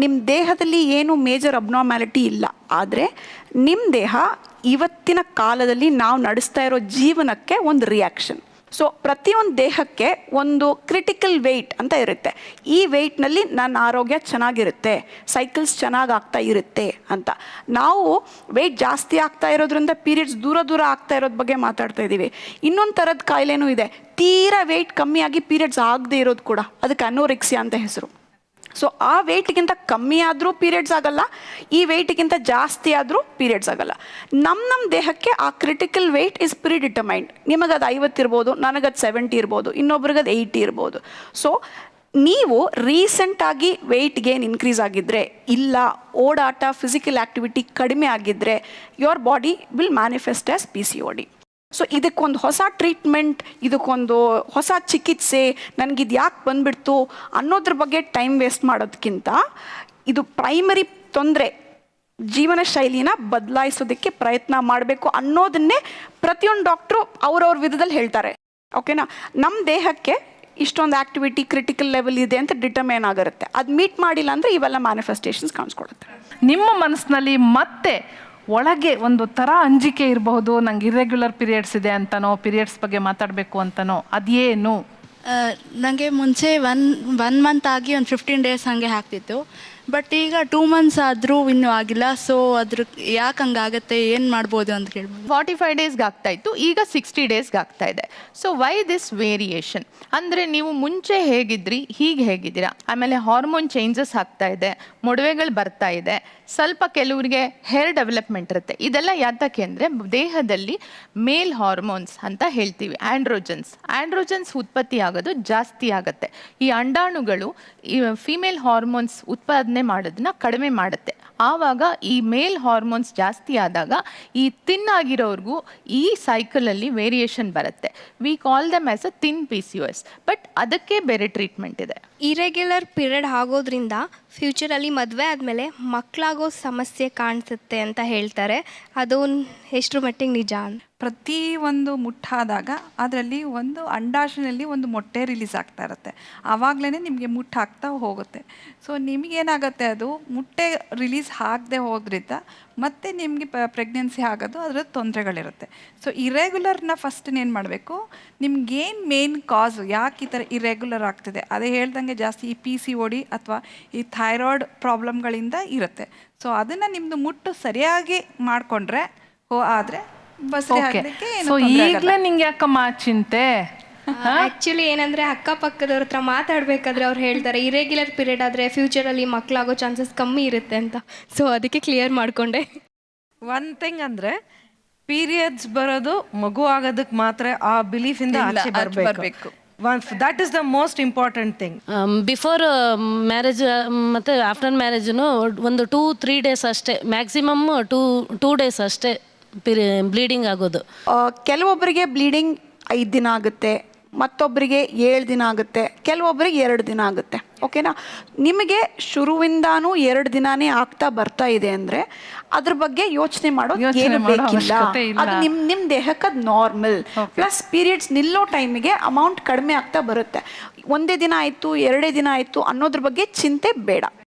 ನಿಮ್ಮ ದೇಹದಲ್ಲಿ ಏನು ಮೇಜರ್ ಅಬ್ನಾರ್ಮ್ಯಾಲಿಟಿ ಇಲ್ಲ, ಆದರೆ ನಿಮ್ಮ ದೇಹ ಇವತ್ತಿನ ಕಾಲದಲ್ಲಿ ನಾವು ನಡೆಸ್ತಾ ಇರೋ ಜೀವನಕ್ಕೆ ಒಂದು ರಿಯಾಕ್ಷನ್. ಸೊ ಪ್ರತಿಯೊಂದು ದೇಹಕ್ಕೆ ಒಂದು ಕ್ರಿಟಿಕಲ್ ವೆಯ್ಟ್ ಅಂತ ಇರುತ್ತೆ. ಈ ವೆಯ್ಟ್ನಲ್ಲಿ ನನ್ನ ಆರೋಗ್ಯ ಚೆನ್ನಾಗಿರುತ್ತೆ, ಸೈಕಲ್ಸ್ ಚೆನ್ನಾಗಿ ಆಗ್ತಾ ಇರುತ್ತೆ ಅಂತ. ನಾವು ವೆಯ್ಟ್ ಜಾಸ್ತಿ ಆಗ್ತಾ ಇರೋದ್ರಿಂದ ಪೀರಿಯಡ್ಸ್ ದೂರ ಆಗ್ತಾ ಇರೋದ್ರ ಬಗ್ಗೆ ಮಾತಾಡ್ತಾ ಇದ್ದೀವಿ. ಇನ್ನೊಂದು ಥರದ ಕಾಯಿಲೆನೂ ಇದೆ, ತೀರಾ ವೆಯ್ಟ್ ಕಮ್ಮಿಯಾಗಿ ಪೀರಿಯಡ್ಸ್ ಆಗದೆ ಇರೋದು ಕೂಡ, ಅದಕ್ಕೆ ಅನೋರೆಕ್ಸಿಯಾ ಅಂತ ಹೆಸರು. ಸೊ ಆ ವೆಯ್ಟ್ಗಿಂತ ಕಮ್ಮಿ ಆದರೂ ಪೀರಿಯಡ್ಸ್ ಆಗಲ್ಲ, ಈ ವೆಯ್ಟ್ಗಿಂತ ಜಾಸ್ತಿ ಆದರೂ ಪೀರಿಯಡ್ಸ್ ಆಗಲ್ಲ. ನಮ್ಮ ದೇಹಕ್ಕೆ ಆ ಕ್ರಿಟಿಕಲ್ ವೆಯ್ಟ್ ಇಸ್ ಪ್ರಿಡಿಟರ್ಮೈನ್ಡ್. ನಿಮಗದು 50 ಇರ್ಬೋದು, ನನಗದು 70 ಇರ್ಬೋದು, ಇನ್ನೊಬ್ರಿಗದು 80 ಇರ್ಬೋದು. ಸೊ ನೀವು ರೀಸೆಂಟಾಗಿ ವೆಯ್ಟ್ ಗೇನ್ ಇನ್ಕ್ರೀಸ್ ಆಗಿದ್ದರೆ, ಇಲ್ಲ ಓಡಾಟ ಫಿಸಿಕಲ್ ಆ್ಯಕ್ಟಿವಿಟಿ ಕಡಿಮೆ ಆಗಿದ್ದರೆ, your body will manifest as PCOD. So ಇದಕ್ಕೊಂದು ಹೊಸ ಟ್ರೀಟ್ಮೆಂಟ್, ಇದಕ್ಕೊಂದು ಹೊಸ ಚಿಕಿತ್ಸೆ, ನನಗಿದು ಯಾಕೆ ಬಂದುಬಿಡ್ತು ಅನ್ನೋದ್ರ ಬಗ್ಗೆ ಟೈಮ್ ವೇಸ್ಟ್ ಮಾಡೋದಕ್ಕಿಂತ ಇದು ಪ್ರೈಮರಿ ತೊಂದರೆ, ಜೀವನ ಶೈಲಿನ ಬದಲಾಯಿಸೋದಕ್ಕೆ ಪ್ರಯತ್ನ ಮಾಡಬೇಕು ಅನ್ನೋದನ್ನೇ ಪ್ರತಿಯೊಂದು ಡಾಕ್ಟ್ರು ಅವ್ರವ್ರ ವಿಧದಲ್ಲಿ ಹೇಳ್ತಾರೆ. ಓಕೆನಾ? ನಮ್ಮ ದೇಹಕ್ಕೆ ಇಷ್ಟೊಂದು ಆ್ಯಕ್ಟಿವಿಟಿ ಕ್ರಿಟಿಕಲ್ ಲೆವೆಲ್ ಇದೆ ಅಂತ ಡಿಟರ್ಮೈನ್ ಆಗಿರುತ್ತೆ. ಅದು ಮೀಟ್ ಮಾಡಿಲ್ಲ ಅಂದರೆ ಇವೆಲ್ಲ ಮ್ಯಾನಿಫೆಸ್ಟೇಷನ್ಸ್ ಕಾಣಿಸ್ಕೊಳುತ್ತೆ. ನಿಮ್ಮ ಮನಸ್ಸಿನಲ್ಲಿ ಮತ್ತೆ ಒಳಗೆ ಒಂದು ಥರ ಅಂಜಿಕೆ ಇರಬಹುದು, ನಂಗೆ ಇರ್ರೆಗ್ಯುಲರ್ ಪೀರಿಯಡ್ಸ್ ಇದೆ ಅಂತನೋ, ಪೀರಿಯಡ್ಸ್ ಬಗ್ಗೆ ಮಾತಾಡಬೇಕು ಅಂತನೋ, ಅದೇನು? ನನಗೆ ಮುಂಚೆ ಒನ್ ಮಂತ್ ಆಗಿ ಒಂದು 15 ಡೇಸ್ ಹಾಗೆ ಆಗ್ತಿತ್ತು. ಬಟ್ ಈಗ 2 months ಆದರೂ ಇನ್ನೂ ಆಗಿಲ್ಲ. ಸೊ ಅದ್ರ ಯಾಕೆ ಹಂಗಾಗತ್ತೆ, ಏನು ಮಾಡ್ಬೋದು ಅಂತ ಕೇಳ್ಬೋದು. 45 ಡೇಸ್ಗೆ ಆಗ್ತಾ ಇತ್ತು, ಈಗ 60 ಡೇಸ್ಗೆ ಆಗ್ತಾ ಇದೆ. ಸೊ ವೈ ದಿಸ್ ವೇರಿಯೇಷನ್ ಅಂದರೆ ನೀವು ಮುಂಚೆ ಹೇಗಿದ್ರಿ ಹೀಗೆ ಹೇಗಿದ್ದೀರಾ, ಆಮೇಲೆ ಹಾರ್ಮೋನ್ ಚೇಂಜಸ್ ಆಗ್ತಾ ಇದೆ, ಮೊಡವೆಗಳು ಬರ್ತಾ ಇದೆ, ಸ್ವಲ್ಪ ಕೆಲವರಿಗೆ ಹೇರ್ ಡೆವಲಪ್ಮೆಂಟ್ ಇರುತ್ತೆ. ಇದೆಲ್ಲ ಯಾತಕ್ಕೆ ಅಂದರೆ ದೇಹದಲ್ಲಿ ಮೇಲ್ ಹಾರ್ಮೋನ್ಸ್ ಅಂತ ಹೇಳ್ತೀವಿ, ಆ್ಯಂಡ್ರೋಜನ್ಸ್ ಉತ್ಪತ್ತಿ ಆಗೋದು ಜಾಸ್ತಿ ಆಗುತ್ತೆ. ಈ ಅಂಡಾಣುಗಳು ಈ ಫಿಮೇಲ್ ಹಾರ್ಮೋನ್ಸ್ ಉತ್ಪಾದನೆ ಮಾಡೋದನ್ನ ಕಡಿಮೆ ಮಾಡುತ್ತೆ. ಆವಾಗ ಈ ಮೇಲ್ ಹಾರ್ಮೋನ್ಸ್ ಜಾಸ್ತಿ ಆದಾಗ ಈ ತಿನ್ ಆಗಿರೋರ್ಗೂ ಈ ಸೈಕಲಲ್ಲಿ ವೇರಿಯೇಷನ್ ಬರುತ್ತೆ. We call them as a ತಿನ್ PCOS. ಬಟ್ ಅದಕ್ಕೆ ಬೇರೆ ಟ್ರೀಟ್ಮೆಂಟ್ ಇದೆ. ಇರೆಗ್ಯುಲರ್ ಪೀರಿಯಡ್ ಆಗೋದ್ರಿಂದ ಫ್ಯೂಚರಲ್ಲಿ ಮದುವೆ ಆದಮೇಲೆ ಮಕ್ಕಳಾಗೋ ಸಮಸ್ಯೆ ಕಾಣಿಸುತ್ತೆ ಅಂತ ಹೇಳ್ತಾರೆ. ಅದು ಎಷ್ಟರ ಮಟ್ಟಿಗೆ ನಿಜ? ಪ್ರತಿ ಒಂದು ಮುಟ್ಟಾದಾಗ ಅದರಲ್ಲಿ ಒಂದು ಅಂಡಾಶಯದಲ್ಲಿ ಒಂದು ಮೊಟ್ಟೆ ರಿಲೀಸ್ ಆಗ್ತಾ ಇರುತ್ತೆ. ಆವಾಗಲೇ ನಿಮಗೆ ಮುಟ್ಟಾಗ್ತಾ ಹೋಗುತ್ತೆ. ಸೊ ನಿಮಗೇನಾಗುತ್ತೆ, ಅದು ಮೊಟ್ಟೆ ರಿಲೀಸ್ ಆಗದೆ ಹೋದ್ರಿಂದ ಮತ್ತೆ ನಿಮಗೆ ಪ್ರೆಗ್ನೆನ್ಸಿ ಆಗೋದು ಅದರ ತೊಂದರೆಗಳಿರುತ್ತೆ. ಸೊ ಇರೆಗ್ಯುಲರ್ನ ಫಸ್ಟ್ ಏನು ಮಾಡಬೇಕು, ನಿಮ್ಗೇನು ಮೇನ್ ಕಾಸು, ಯಾಕೆ ಈ ಥರ ಇರೆಗ್ಯುಲರ್ ಆಗ್ತಿದೆ, ಅದೇ ಹೇಳ್ದಂಗೆ ಜಾಸ್ತಿ ಈ PCOD ಅಥವಾ ಈ ಥೈರಾಯ್ಡ್ ಪ್ರಾಬ್ಲಮ್ಗಳಿಂದ ಇರುತ್ತೆ. ಸೊ ಅದನ್ನು ನಿಮ್ಮದು ಮುಟ್ಟು ಸರಿಯಾಗಿ ಮಾಡಿಕೊಂಡ್ರೆ ಆದರೆ ಸೊ ಈಗಲೇ ನಿಂಗೆ ಯಾಕಮ್ಮ ಚಿಂತೆ? ಆ್ಯಕ್ಚುಲಿ ಏನಂದರೆ ಅಕ್ಕಪಕ್ಕದವ್ರ ಹತ್ರ ಮಾತಾಡಬೇಕಾದ್ರೆ ಅವ್ರು ಹೇಳ್ತಾರೆ ಇರೆಗ್ಯುಲರ್ ಪೀರಿಯಡ್ ಆದರೆ ಫ್ಯೂಚರಲ್ಲಿ ಮಕ್ಕಳಾಗೋ ಚಾನ್ಸಸ್ ಕಮ್ಮಿ ಇರುತ್ತೆ ಅಂತ. ಸೊ ಅದಕ್ಕೆ ಕ್ಲಿಯರ್ ಮಾಡಿಕೊಂಡೆ. ಒನ್ ಥಿಂಗ್ ಅಂದರೆ ಪೀರಿಯಡ್ಸ್ ಬರೋದು ಮಗು ಆಗೋದಕ್ಕೆ ಮಾತ್ರ ಆ ಬಿಲೀಫಿಂದ ಆಚೆ ಬರಬೇಕು. That is the most important thing. Before marriage ಮತ್ತು ಆಫ್ಟರ್ ಮ್ಯಾರೇಜು ಒಂದು 2-3 ಡೇಸ್ ಅಷ್ಟೇ, ಮ್ಯಾಕ್ಸಿಮಮ್ 2 ಡೇಸ್ ಅಷ್ಟೇ ಬ್ಲೀಡಿಂಗ್ ಆಗೋದು. ಕೆಲವೊಬ್ಬರಿಗೆ ಬ್ಲೀಡಿಂಗ್ 5 ದಿನ ಆಗುತ್ತೆ, ಮತ್ತೊಬ್ಬರಿಗೆ 7 ದಿನ ಆಗುತ್ತೆ, ಕೆಲವೊಬ್ಬರಿಗೆ 2 ದಿನ ಆಗುತ್ತೆ. ಓಕೆನಾ? ನಿಮಗೆ ಶುರುವಿಂದಾನು 2 ದಿನಾನೇ ಆಗ್ತಾ ಬರ್ತಾ ಇದೆ ಅಂದರೆ ಅದ್ರ ಬಗ್ಗೆ ಯೋಚನೆ ಮಾಡೋದು ಏನು ಬೇಕಿಲ್ಲ. ಅದು ನಿಮ್ಮ ದೇಹಕ್ಕೆ ಅದು ನಾರ್ಮಲ್. ಪ್ಲಸ್ ಪೀರಿಯಡ್ಸ್ ನಿಲ್ಲೋ ಟೈಮಿಗೆ ಅಮೌಂಟ್ ಕಡಿಮೆ ಆಗ್ತಾ ಬರುತ್ತೆ. 1 ದಿನ ಆಯಿತು 2 ದಿನ ಆಯಿತು ಅನ್ನೋದ್ರ ಬಗ್ಗೆ ಚಿಂತೆ ಬೇಡ.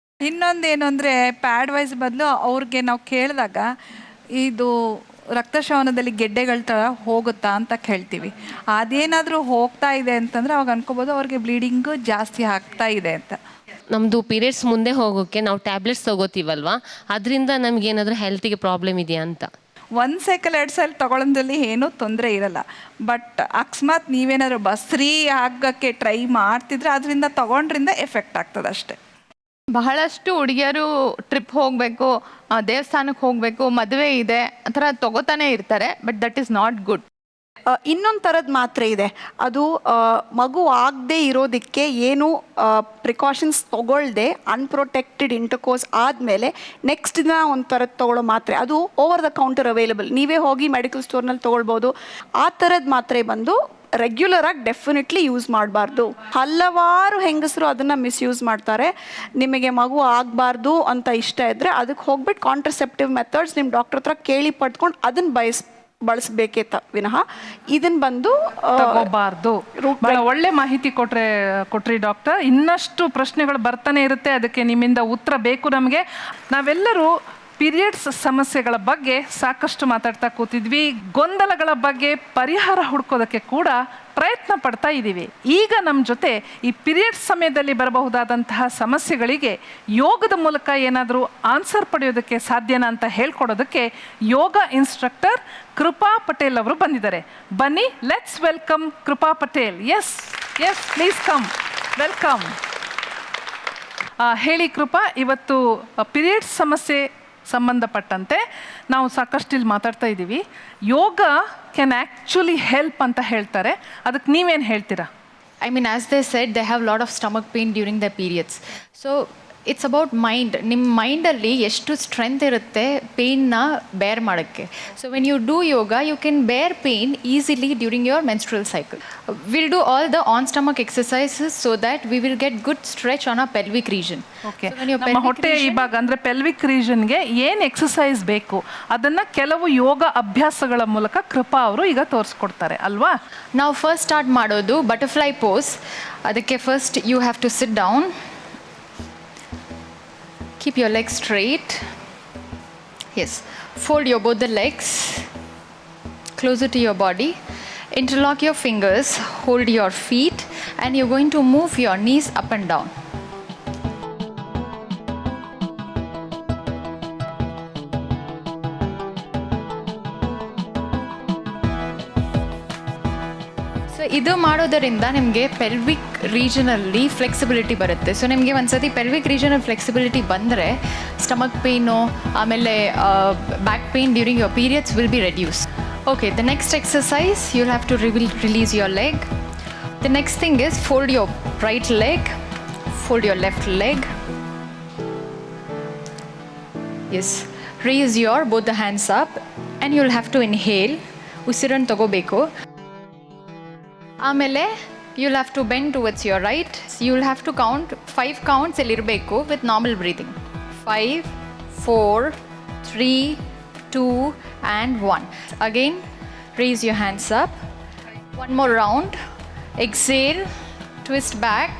ಇನ್ನೊಂದೇನು ಅಂದರೆ ಪ್ಯಾಡ್ ವೈಸ್ ಬದಲು ಅವ್ರಿಗೆ ನಾವು ಕೇಳಿದಾಗ ಇದು ರಕ್ತಶ್ರವಣದಲ್ಲಿ ಗೆಡ್ಡೆಗಳ ಥರ ಹೋಗುತ್ತಾ ಅಂತ ಕೇಳ್ತೀವಿ. ಅದೇನಾದರೂ ಹೋಗ್ತಾ ಇದೆ ಅಂತಂದರೆ ಅವಾಗ ಅನ್ಕೋಬೋದು ಅವ್ರಿಗೆ ಬ್ಲೀಡಿಂಗು ಜಾಸ್ತಿ ಆಗ್ತಾ ಇದೆ ಅಂತ. ನಮ್ಮದು ಪೀರಿಯಡ್ಸ್ ಮುಂದೆ ಹೋಗೋಕ್ಕೆ ನಾವು ಟ್ಯಾಬ್ಲೆಟ್ಸ್ ತೊಗೋತೀವಲ್ವ, ಅದರಿಂದ ನಮಗೇನಾದರೂ ಹೆಲ್ತಿಗೆ ಪ್ರಾಬ್ಲಮ್ ಇದೆಯಾ ಅಂತ. 1 ಸೈಕಲ್ 2 ಸೈಕಲ್ ತೊಗೊಳೋದ್ರಲ್ಲಿ ಏನೂ ತೊಂದರೆ ಇರಲ್ಲ. ಬಟ್ ಅಕಸ್ಮಾತ್ ನೀವೇನಾದರೂ ಬಸ್ರಿ ಆಗೋಕ್ಕೆ ಟ್ರೈ ಮಾಡ್ತಿದ್ರೆ ಅದರಿಂದ ತೊಗೊಂಡ್ರಿಂದ ಎಫೆಕ್ಟ್ ಆಗ್ತದೆ ಅಷ್ಟೇ. ಬಹಳಷ್ಟು ಹುಡುಗಿಯರು ಟ್ರಿಪ್ ಹೋಗಬೇಕು, ದೇವಸ್ಥಾನಕ್ಕೆ ಹೋಗಬೇಕು, ಮದುವೆ ಇದೆ ಆ ಥರ ತಗೋತಾನೆ ಇರ್ತಾರೆ. But that is not good. ಇನ್ನೊಂದು ಥರದ್ದು ಮಾತ್ರೆ ಇದೆ, ಅದು ಮಗು ಆಗದೆ ಇರೋದಕ್ಕೆ ಏನು ಪ್ರಿಕಾಷನ್ಸ್ ತೊಗೊಳ್ದೆ ಅನ್ಪ್ರೊಟೆಕ್ಟೆಡ್ ಇಂಟರ್ಕೋರ್ಸ್ ಆದಮೇಲೆ ನೆಕ್ಸ್ಟ್ ದಿನ ಒಂದು ಥರದ್ದು ತೊಗೊಳ್ಳೋ ಮಾತ್ರೆ, ಅದು ಓವರ್ ದ ಕೌಂಟರ್ ಅವೈಲಬಲ್. ನೀವೇ ಹೋಗಿ ಮೆಡಿಕಲ್ ಸ್ಟೋರ್ನಲ್ಲಿ ತೊಗೊಳ್ಬೋದು. ಆ ಥರದ ಮಾತ್ರೆ ಬಂದು ರೆಗ್ಯುಲರ್ ಆಗಿ ಡೆಫಿನೆಟ್ಲಿ ಯೂಸ್ ಮಾಡಬಾರ್ದು. ಹಲವಾರು ಹೆಂಗಸರು ಅದನ್ನು ಮಿಸ್ಯೂಸ್ ಮಾಡ್ತಾರೆ. ನಿಮಗೆ ಮಗು ಆಗಬಾರ್ದು ಅಂತ ಇಷ್ಟ ಇದ್ದರೆ ಅದಕ್ಕೆ ಹೋಗ್ಬಿಟ್ಟು ಕಾಂಟ್ರಸೆಪ್ಟಿವ್ ಮೆಥಡ್ಸ್ ನಿಮ್ಮ ಡಾಕ್ಟರ್ ಹತ್ರ ಕೇಳಿ ಪಡ್ಕೊಂಡು ಅದನ್ನು ಬಳಸಬೇಕೇ ವಿನಃ ಇದನ್ನು ಬಂದು ತಗೋಬಾರ್ದು. ಬಹಳ ಒಳ್ಳೆ ಮಾಹಿತಿ ಕೊಟ್ರಿ ಡಾಕ್ಟರ್. ಇನ್ನಷ್ಟು ಪ್ರಶ್ನೆಗಳು ಬರ್ತಾನೆ ಇರುತ್ತೆ, ಅದಕ್ಕೆ ನಿಮ್ಮಿಂದ ಉತ್ತರ ಬೇಕು ನಮಗೆ. ನಾವೆಲ್ಲರೂ ಪೀರಿಯಡ್ಸ್ ಸಮಸ್ಯೆಗಳ ಬಗ್ಗೆ ಸಾಕಷ್ಟು ಮಾತಾಡ್ತಾ ಕೂತಿದ್ವಿ, ಗೊಂದಲಗಳ ಬಗ್ಗೆ ಪರಿಹಾರ ಹುಡ್ಕೋದಕ್ಕೆ ಕೂಡ ಪ್ರಯತ್ನ ಪಡ್ತಾ ಇದ್ದೀವಿ. ಈಗ ನಮ್ಮ ಜೊತೆ ಈ ಪೀರಿಯಡ್ಸ್ ಸಮಯದಲ್ಲಿ ಬರಬಹುದಾದಂತಹ ಸಮಸ್ಯೆಗಳಿಗೆ ಯೋಗದ ಮೂಲಕ ಏನಾದರೂ ಆನ್ಸರ್ ಪಡೆಯೋದಕ್ಕೆ ಸಾಧ್ಯನಾ ಅಂತ ಹೇಳ್ಕೊಡೋದಕ್ಕೆ ಯೋಗ ಇನ್ಸ್ಟ್ರಕ್ಟರ್ ಕೃಪಾ ಪಟೇಲ್ ಅವರು ಬಂದಿದ್ದಾರೆ. ಬನ್ನಿ, let's welcome Krupa Patel. Yes please come, welcome. ಹೇಳಿ ಕೃಪಾ, ಇವತ್ತು ಪೀರಿಯಡ್ಸ್ ಸಮಸ್ಯೆ ಸಂಬಂಧಪಟ್ಟಂತೆ ನಾವು ಸಾಕಷ್ಟು ಇಲ್ಲಿ ಮಾತಾಡ್ತಾ ಇದ್ದೀವಿ. ಯೋಗ ಕ್ಯಾನ್ ಆ್ಯಕ್ಚುಲಿ ಹೆಲ್ಪ್ ಅಂತ ಹೇಳ್ತಾರೆ, ಅದಕ್ಕೆ ನೀವೇನು ಹೇಳ್ತೀರಾ? I mean, as they said, they have a lot of stomach pain during their periods. So it's about mind. ನಿಮ್ಮ ಮೈಂಡಲ್ಲಿ ಎಷ್ಟು ಸ್ಟ್ರೆಂತ್ ಇರುತ್ತೆ ಪೇನ್ನ ಬೇರ್ ಮಾಡೋಕ್ಕೆ. So when you do yoga you can bear pain easily during your menstrual cycle. Will do all the on stomach exercises so that we will get good stretch on a pelvic region. Okay, ನಮ್ಮ ಹೊಟ್ಟೆ ಈ ಭಾಗ ಅಂದರೆ pelvic ರೀಜನ್ಗೆ ಏನು exercise ಬೇಕು ಅದನ್ನು ಕೆಲವು ಯೋಗ ಅಭ್ಯಾಸಗಳ ಮೂಲಕ ಕೃಪಾ ಅವರು ಈಗ ತೋರಿಸ್ಕೊಡ್ತಾರೆ ಅಲ್ವಾ? ನಾವು ಫಸ್ಟ್ ಸ್ಟಾರ್ಟ್ ಮಾಡೋದು ಬಟರ್ಫ್ಲೈ ಪೋಸ್. ಅದಕ್ಕೆ first you have to sit down. Keep your legs straight. Yes. Fold your both the legs closer to your body. Interlock your fingers. Hold your feet. And you're going to move your knees up and down. ಇದು ಮಾಡೋದರಿಂದ ನಿಮಗೆ pelvic ರೀಜನಲ್ಲಿ flexibility ಬರುತ್ತೆ. So ನಿಮಗೆ ಒಂದ್ಸತಿ pelvic ರೀಜನಲ್ಲಿ flexibility ಬಂದರೆ stomach pain ಆಮೇಲೆ back pain during your periods will be reduce. Okay, the next exercise you have to release your leg. The next thing is fold your right leg, fold your left leg. Yes, raise your both the hands up and you'll have to inhale. ಉಸಿರನ್ನು ತಗೋಬೇಕು. ಆಮೇಲೆ you'll have to bend towards your right. You'll have to count 5 counts ಇರಬೇಕು with normal breathing. 5, 4, 3, 2 and 1. Again, raise your hands up. One more round. Exhale, twist back.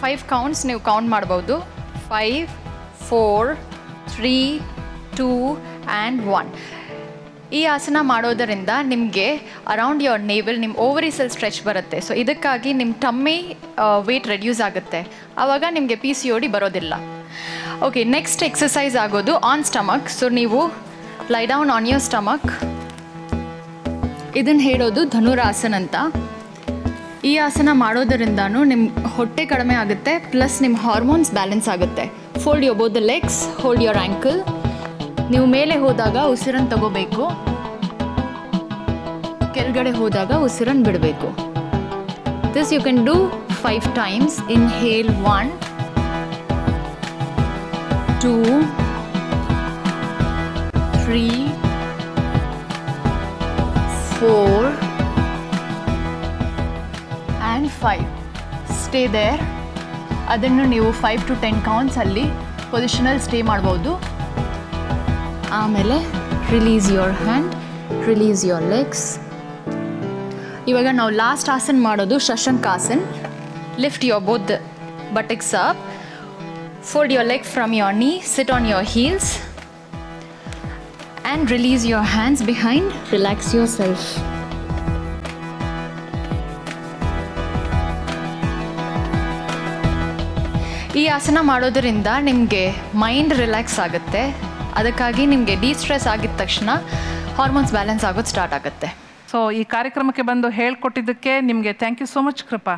5 counts ನೀವು count ಮಾಡ್ಬೋದು. 5, 4, 3, 2 and 1. ಈ ಆಸನ ಮಾಡೋದರಿಂದ ನಿಮಗೆ ಅರೌಂಡ್ ಯುವರ್ ನೇವಲ್ ನಿಮ್ಮ ಓವರೀಸಲ್ಲಿ stretch ಬರುತ್ತೆ. So ಇದಕ್ಕಾಗಿ ನಿಮ್ಮ ಟಮ್ಮಿ ವೇಟ್ ರೆಡ್ಯೂಸ್ ಆಗುತ್ತೆ. ಆವಾಗ ನಿಮಗೆ PCOD ಬರೋದಿಲ್ಲ. ಓಕೆ, ನೆಕ್ಸ್ಟ್ ಎಕ್ಸಸೈಸ್ ಆಗೋದು ಆನ್ ಸ್ಟಮಕ್. ಸೊ ನೀವು ಲೈ ಡೌನ್ ಆನ್ ಯುವರ್ ಸ್ಟಮಕ್. ಇದನ್ನು ಹೇಳೋದು ಧನುರಾಸನ ಅಂತ. ಈ ಆಸನ ಮಾಡೋದರಿಂದನೂ ನಿಮ್ಮ ಹೊಟ್ಟೆ ಕಡಿಮೆ ಆಗುತ್ತೆ, ಪ್ಲಸ್ ನಿಮ್ಮ ಹಾರ್ಮೋನ್ಸ್ ಬ್ಯಾಲೆನ್ಸ್ ಆಗುತ್ತೆ. Fold your both the legs, hold your ankle. ನೀವು ಮೇಲೆ ಹೋದಾಗ ಉಸಿರನ್ನು ತಗೋಬೇಕು, ಕೆಳಗಡೆ ಹೋದಾಗ ಉಸಿರನ್ನು ಬಿಡಬೇಕು. This you can do 5 times. Inhale 1, 2, 3, 4 and 5. Stay there. ಅದನ್ನು ನೀವು 5 to 10 counts ಅಲ್ಲಿ ಪೊಸಿಷನಲ್ಲಿ ಸ್ಟೇ ಮಾಡ್ಬೋದು. ಆಮೇಲೆ release your hand, release your legs. ಇವಾಗ ನಾವು ಲಾಸ್ಟ್ ಆಸನ ಮಾಡೋದು ಶಶಂಕಾಸನ್. Lift your both buttocks up. Fold your leg from your knee, sit on your heels and release your hands behind. Relax yourself. ಈ ಆಸನ ಮಾಡೋದರಿಂದ ನಿಮಗೆ ಮೈಂಡ್ ರಿಲ್ಯಾಕ್ಸ್ ಆಗುತ್ತೆ. ಅದಕ್ಕಾಗಿ ನಿಮಗೆ ಡಿಸ್ಟ್ರೆಸ್ ಆಗಿದ ತಕ್ಷಣ ಹಾರ್ಮೋನ್ಸ್ ಬ್ಯಾಲೆನ್ಸ್ ಆಗೋದು ಸ್ಟಾರ್ಟ್ ಆಗುತ್ತೆ. ಸೊ ಈ ಕಾರ್ಯಕ್ರಮಕ್ಕೆ ಬಂದು ಹೇಳ್ಕೊಟ್ಟಿದ್ದಕ್ಕೆ ನಿಮಗೆ thank you so much Kripa.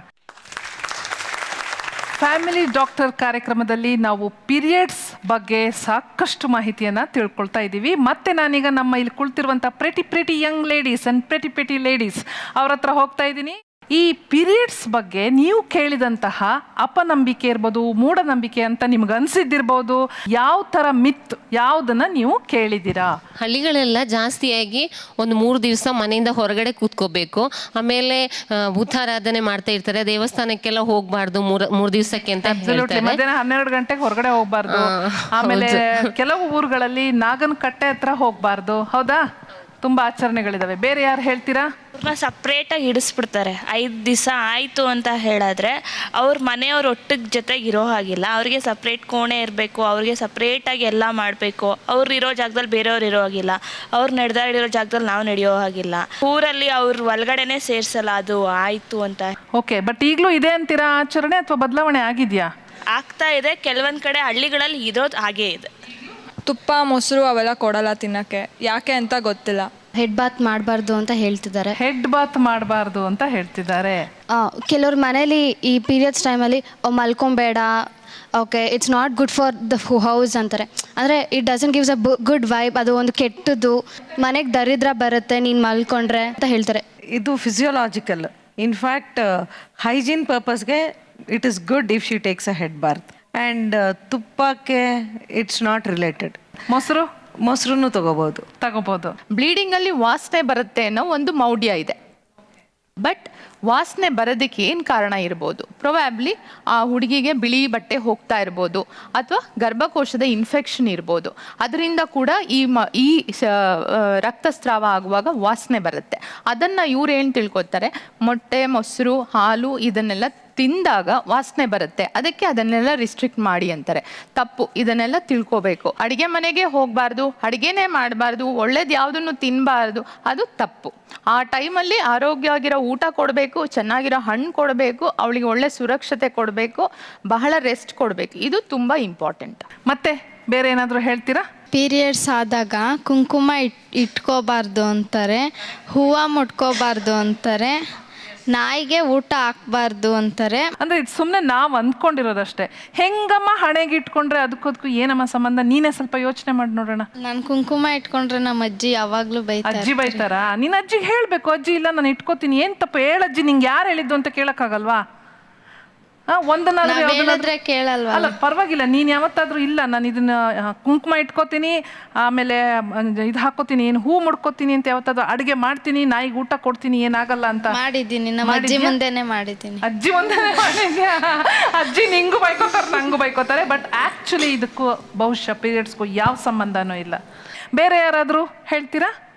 Family doctor ಕಾರ್ಯಕ್ರಮದಲ್ಲಿ ನಾವು ಪೀರಿಯಡ್ಸ್ ಬಗ್ಗೆ ಸಾಕಷ್ಟು ಮಾಹಿತಿಯನ್ನು ತಿಳ್ಕೊಳ್ತಾ ಇದ್ದೀವಿ. ಮತ್ತೆ ನಾನೀಗ ನಮ್ಮ ಇಲ್ಲಿ ಕುಳಿತಿರುವಂಥ pretty young ladies and pretty ladies ಅವ್ರ ಹತ್ರ ಹೋಗ್ತಾ ಇದ್ದೀನಿ. ಈ ಪೀರಿಯಡ್ಸ್ ಬಗ್ಗೆ ನೀವು ಕೇಳಿದಂತಹ ಅಪನಂಬಿಕೆ ಇರ್ಬೋದು, ಮೂಢನಂಬಿಕೆ ಅಂತ ನಿಮ್ಗೆ ಅನಿಸಿದ್ದಿರ್ಬೋದು. ಯಾವ ಥರ ಮಿತ್ ಯಾವುದನ್ನು ನೀವು ಕೇಳಿದ್ದೀರಾ? ಹಳ್ಳಿಗಳೆಲ್ಲ ಜಾಸ್ತಿಯಾಗಿ ಒಂದು 3 ದಿವಸ ಮನೆಯಿಂದ ಹೊರಗಡೆ ಕೂತ್ಕೋಬೇಕು, ಆಮೇಲೆ ಭೂತಾರಾಧನೆ ಮಾಡ್ತಾ ಇರ್ತಾರೆ, ದೇವಸ್ಥಾನಕ್ಕೆಲ್ಲ ಹೋಗ್ಬಾರ್ದು 3 ದಿವಸಕ್ಕೆ ಅಂತ ಹೇಳ್ತಾರೆ. ಮಧ್ಯಾಹ್ನ 12 ಗಂಟೆಗೆ ಹೊರಗಡೆ ಹೋಗ್ಬಾರ್ದು. ಆಮೇಲೆ ಕೆಲವು ಊರುಗಳಲ್ಲಿ ನಾಗನ ಕಟ್ಟೆ ಹತ್ರ ಹೋಗ್ಬಾರ್ದು. ಹೌದಾ? ತುಂಬ ಆಚರಣೆಗಳಿದಾವೆ. ಬೇರೆ ಯಾರು ಹೇಳ್ತೀರಾ? ಸಪ್ರೇಟಾಗಿ ಇಡಿಸ್ಬಿಡ್ತಾರೆ. 5 ದಿವಸ ಆಯಿತು ಅಂತ ಹೇಳಿದ್ರೆ ಅವ್ರ ಮನೆಯವ್ರ ಒಟ್ಟಿಗೆ ಜೊತೆಗೆ ಇರೋ ಹಾಗಿಲ್ಲ. ಅವ್ರಿಗೆ ಸಪ್ರೇಟ್ ಕೋಣೆ ಇರಬೇಕು, ಅವ್ರಿಗೆ ಸಪ್ರೇಟಾಗಿ ಎಲ್ಲ ಮಾಡಬೇಕು. ಅವ್ರು ಇರೋ ಜಾಗದಲ್ಲಿ ಬೇರೆಯವ್ರು ಇರೋ ಹಾಗಿಲ್ಲ, ಅವ್ರು ನಡೆದಾಡಿರೋ ಜಾಗದಲ್ಲಿ ನಾವು ನಡೆಯೋ ಹಾಗಿಲ್ಲ. ಊರಲ್ಲಿ ಅವ್ರು ಒಳಗಡೆನೆ ಸೇರಿಸಲ್ಲ ಅದು ಆಯಿತು ಅಂತ. ಓಕೆ, ಬಟ್ ಈಗಲೂ ಇದೆ ಅಂತೀರಾ ಆಚರಣೆ ಅಥವಾ ಬದಲಾವಣೆ ಆಗಿದೆಯಾ? ಆಗ್ತಾ ಇದೆ. ಕೆಲವೊಂದು ಕಡೆ ಹಳ್ಳಿಗಳಲ್ಲಿ ಇರೋದು ಹಾಗೇ ಇದೆ. ತುಪ್ಪ ಮೊಸರು ಅವೆಲ್ಲ ಕೊಡಲ್ಲ ತಿನ್ನಕ್ಕೆ, ಯಾಕೆ ಅಂತ ಗೊತ್ತಿಲ್ಲ. ಹೆಡ್ ಬಾತ್ ಮಾಡಬಾರ್ದು ಅಂತ ಹೇಳ್ತಿದ್ದಾರೆ. ಹೆಡ್ ಬಾತ್ ಮಾಡಬಾರ್ದು ಅಂತ ಹೇಳ್ತಿದ್ದಾರೆ. ಕೆಲವ್ರ ಮನೇಲಿ ಈ ಪೀರಿಯಡ್ಸ್ ಟೈಮಲ್ಲಿ ಮಲ್ಕೊಬೇಡ, okay it's not good for the house ಅಂತಾರೆ. ಅಂದರೆ it doesn't gives a good vibe, ಅದು ಒಂದು ಕೆಟ್ಟದ್ದು, ಮನೆಗೆ ದರಿದ್ರ ಬರುತ್ತೆ ನೀನು ಮಲ್ಕೊಂಡ್ರೆ ಅಂತ ಹೇಳ್ತಾರೆ. ಇದು ಫಿಸಿಯೋಲಾಜಿಕಲ್. ಇನ್ಫ್ಯಾಕ್ಟ್ ಹೈಜೀನ್ ಪರ್ಪಸ್ಗೆ it is good if she takes a head bath. And ತುಪ್ಪಕ್ಕೆ ಇಟ್ಸ್ ನಾಟ್ ರಿಲೇಟೆಡ್. ಮೊಸರು ತಗೋಬೋದು. ಬ್ಲೀಡಿಂಗಲ್ಲಿ ವಾಸನೆ ಬರುತ್ತೆ ಅನ್ನೋ ಒಂದು ಮೌಢ್ಯ ಇದೆ. ಬಟ್ ವಾಸನೆ ಬರೋದಕ್ಕೆ ಏನು ಕಾರಣ ಇರ್ಬೋದು? ಪ್ರೊಬ್ಯಾಬ್ಲಿ ಆ ಹುಡುಗಿಗೆ ಬಿಳಿ ಬಟ್ಟೆ ಹೋಗ್ತಾ ಇರ್ಬೋದು, ಅಥವಾ ಗರ್ಭಕೋಶದ ಇನ್ಫೆಕ್ಷನ್ ಇರ್ಬೋದು. ಅದರಿಂದ ಕೂಡ ಈ ರಕ್ತಸ್ರಾವ ಆಗುವಾಗ ವಾಸನೆ ಬರುತ್ತೆ. ಅದನ್ನು ಇವ್ರು ಏನು ತಿಳ್ಕೊತಾರೆ, ಮೊಟ್ಟೆ ಮೊಸರು ಹಾಲು ಇದನ್ನೆಲ್ಲ ತಿಂದಾಗ ವಾಸನೆ ಬರುತ್ತೆ, ಅದಕ್ಕೆ ಅದನ್ನೆಲ್ಲ ರಿಸ್ಟ್ರಿಕ್ಟ್ ಮಾಡಿ ಅಂತಾರೆ. ತಪ್ಪು. ಇದನ್ನೆಲ್ಲ ತಿಳ್ಕೊಬೇಕು. ಅಡುಗೆ ಮನೆಗೆ ಹೋಗಬಾರ್ದು, ಅಡುಗೆನೇ ಮಾಡಬಾರ್ದು, ಒಳ್ಳೇದು ಯಾವುದನ್ನು ತಿನ್ನಬಾರ್ದು, ಅದು ತಪ್ಪು. ಆ ಟೈಮಲ್ಲಿ ಆರೋಗ್ಯವಾಗಿರೋ ಊಟ ಕೊಡಬೇಕು, ಚೆನ್ನಾಗಿರೋ ಹಣ್ಣು ಕೊಡಬೇಕು, ಅವಳಿಗೆ ಒಳ್ಳೆ ಸುರಕ್ಷತೆ ಕೊಡಬೇಕು, ಬಹಳ ರೆಸ್ಟ್ ಕೊಡಬೇಕು. ಇದು ತುಂಬ ಇಂಪಾರ್ಟೆಂಟ್. ಮತ್ತೆ ಬೇರೆ ಏನಾದರೂ ಹೇಳ್ತೀರಾ? ಪೀರಿಯಡ್ಸ್ ಆದಾಗ ಕುಂಕುಮ ಇಟ್ಕೋಬಾರ್ದು ಅಂತಾರೆ, ಹೂವು ಮುಟ್ಕೋಬಾರ್ದು ಅಂತಾರೆ, ನಾಯಿಗೆ ಊಟ ಹಾಕ್ಬಾರ್ದು ಅಂತಾರೆ. ಅಂದ್ರೆ ಇದು ಸುಮ್ಮನೆ ನಾವು ಅಂದ್ಕೊಂಡಿರೋದಷ್ಟೇ. ಹೆಂಗಮ್ಮ ಹಣೆಗೆ ಇಟ್ಕೊಂಡ್ರೆ ಅದಕ್ಕೂ ಏನಮ್ಮ ಸಂಬಂಧ? ನೀನೇ ಸ್ವಲ್ಪ ಯೋಚನೆ ಮಾಡಿ ನೋಡೋಣ. ನಾನು ಕುಂಕುಮ ಇಟ್ಕೊಂಡ್ರೆ ನಮ್ಮ ಅಜ್ಜಿ ಯಾವಾಗ್ಲೂ ಬೈತಾರೆ. ಅಜ್ಜಿ ಬೈತಾರಾ? ನಿನ್ನ ಅಜ್ಜಿಗೆ ಹೇಳ್ಬೇಕು, ಅಜ್ಜಿ ಇಲ್ಲ ನಾನು ಇಟ್ಕೋತೀನಿ, ಏನ್ ತಪ್ಪು ಹೇಳಜ್ಜಿ, ನಿಂಗೆ ಯಾರು ಹೇಳಿದ್ದು ಅಂತ ಕೇಳಕ್ಕಾಗಲ್ವಾ? ಹೇಳಿದ್ರೆ ಕೇಳಲ್ವಾ? ಅಲ್ಲ ಪರವಾಗಿಲ್ಲ, ನೀನು ಯಾವತ್ತಾದ್ರೂ ಇಲ್ಲ ನಾನು ಇದನ್ನ ಕುಂಕುಮ ಇಟ್ಕೋತೀನಿ, ಆಮೇಲೆ ಇದು ಹಾಕೋತೀನಿ, ಏನು ಹೂ ಮುಡ್ಕೋತೀನಿ ಅಂತ ಯಾವತ್ತಾದ್ರೂ ಅಡುಗೆ ಮಾಡ್ತೀನಿ, ನಾಯಿಗೆ ಊಟ ಕೊಡ್ತೀನಿ, ಏನಾಗಲ್ಲ ಅಂತ ಮಾಡಿದ್ದೀನಿ. ನಮ್ಮ ಅಜ್ಜಿ ಮುಂದೆನೆ ಮಾಡಿದ್ದೀನಿ. ಅಜ್ಜಿ ಮುಂದೆನೆ ಮಾಡಿದ್ಯಾ? ಅಜ್ಜಿ ನಿಂಗೂ ಬೈಕೋತಾರೆ, ನಂಗೂ ಬೈಕೋತಾರೆ. ಬಟ್ ಆ್ಯಕ್ಚುಲಿ ಇದಕ್ಕೂ ಬಹುಶಃ ಪೀರಿಯಡ್ಸ್ಗೂ ಯಾವ ಸಂಬಂಧನೂ ಇಲ್ಲ. ಬೇರೆ ಯಾರಾದರೂ ಹೇಳ್ತೀರಾ?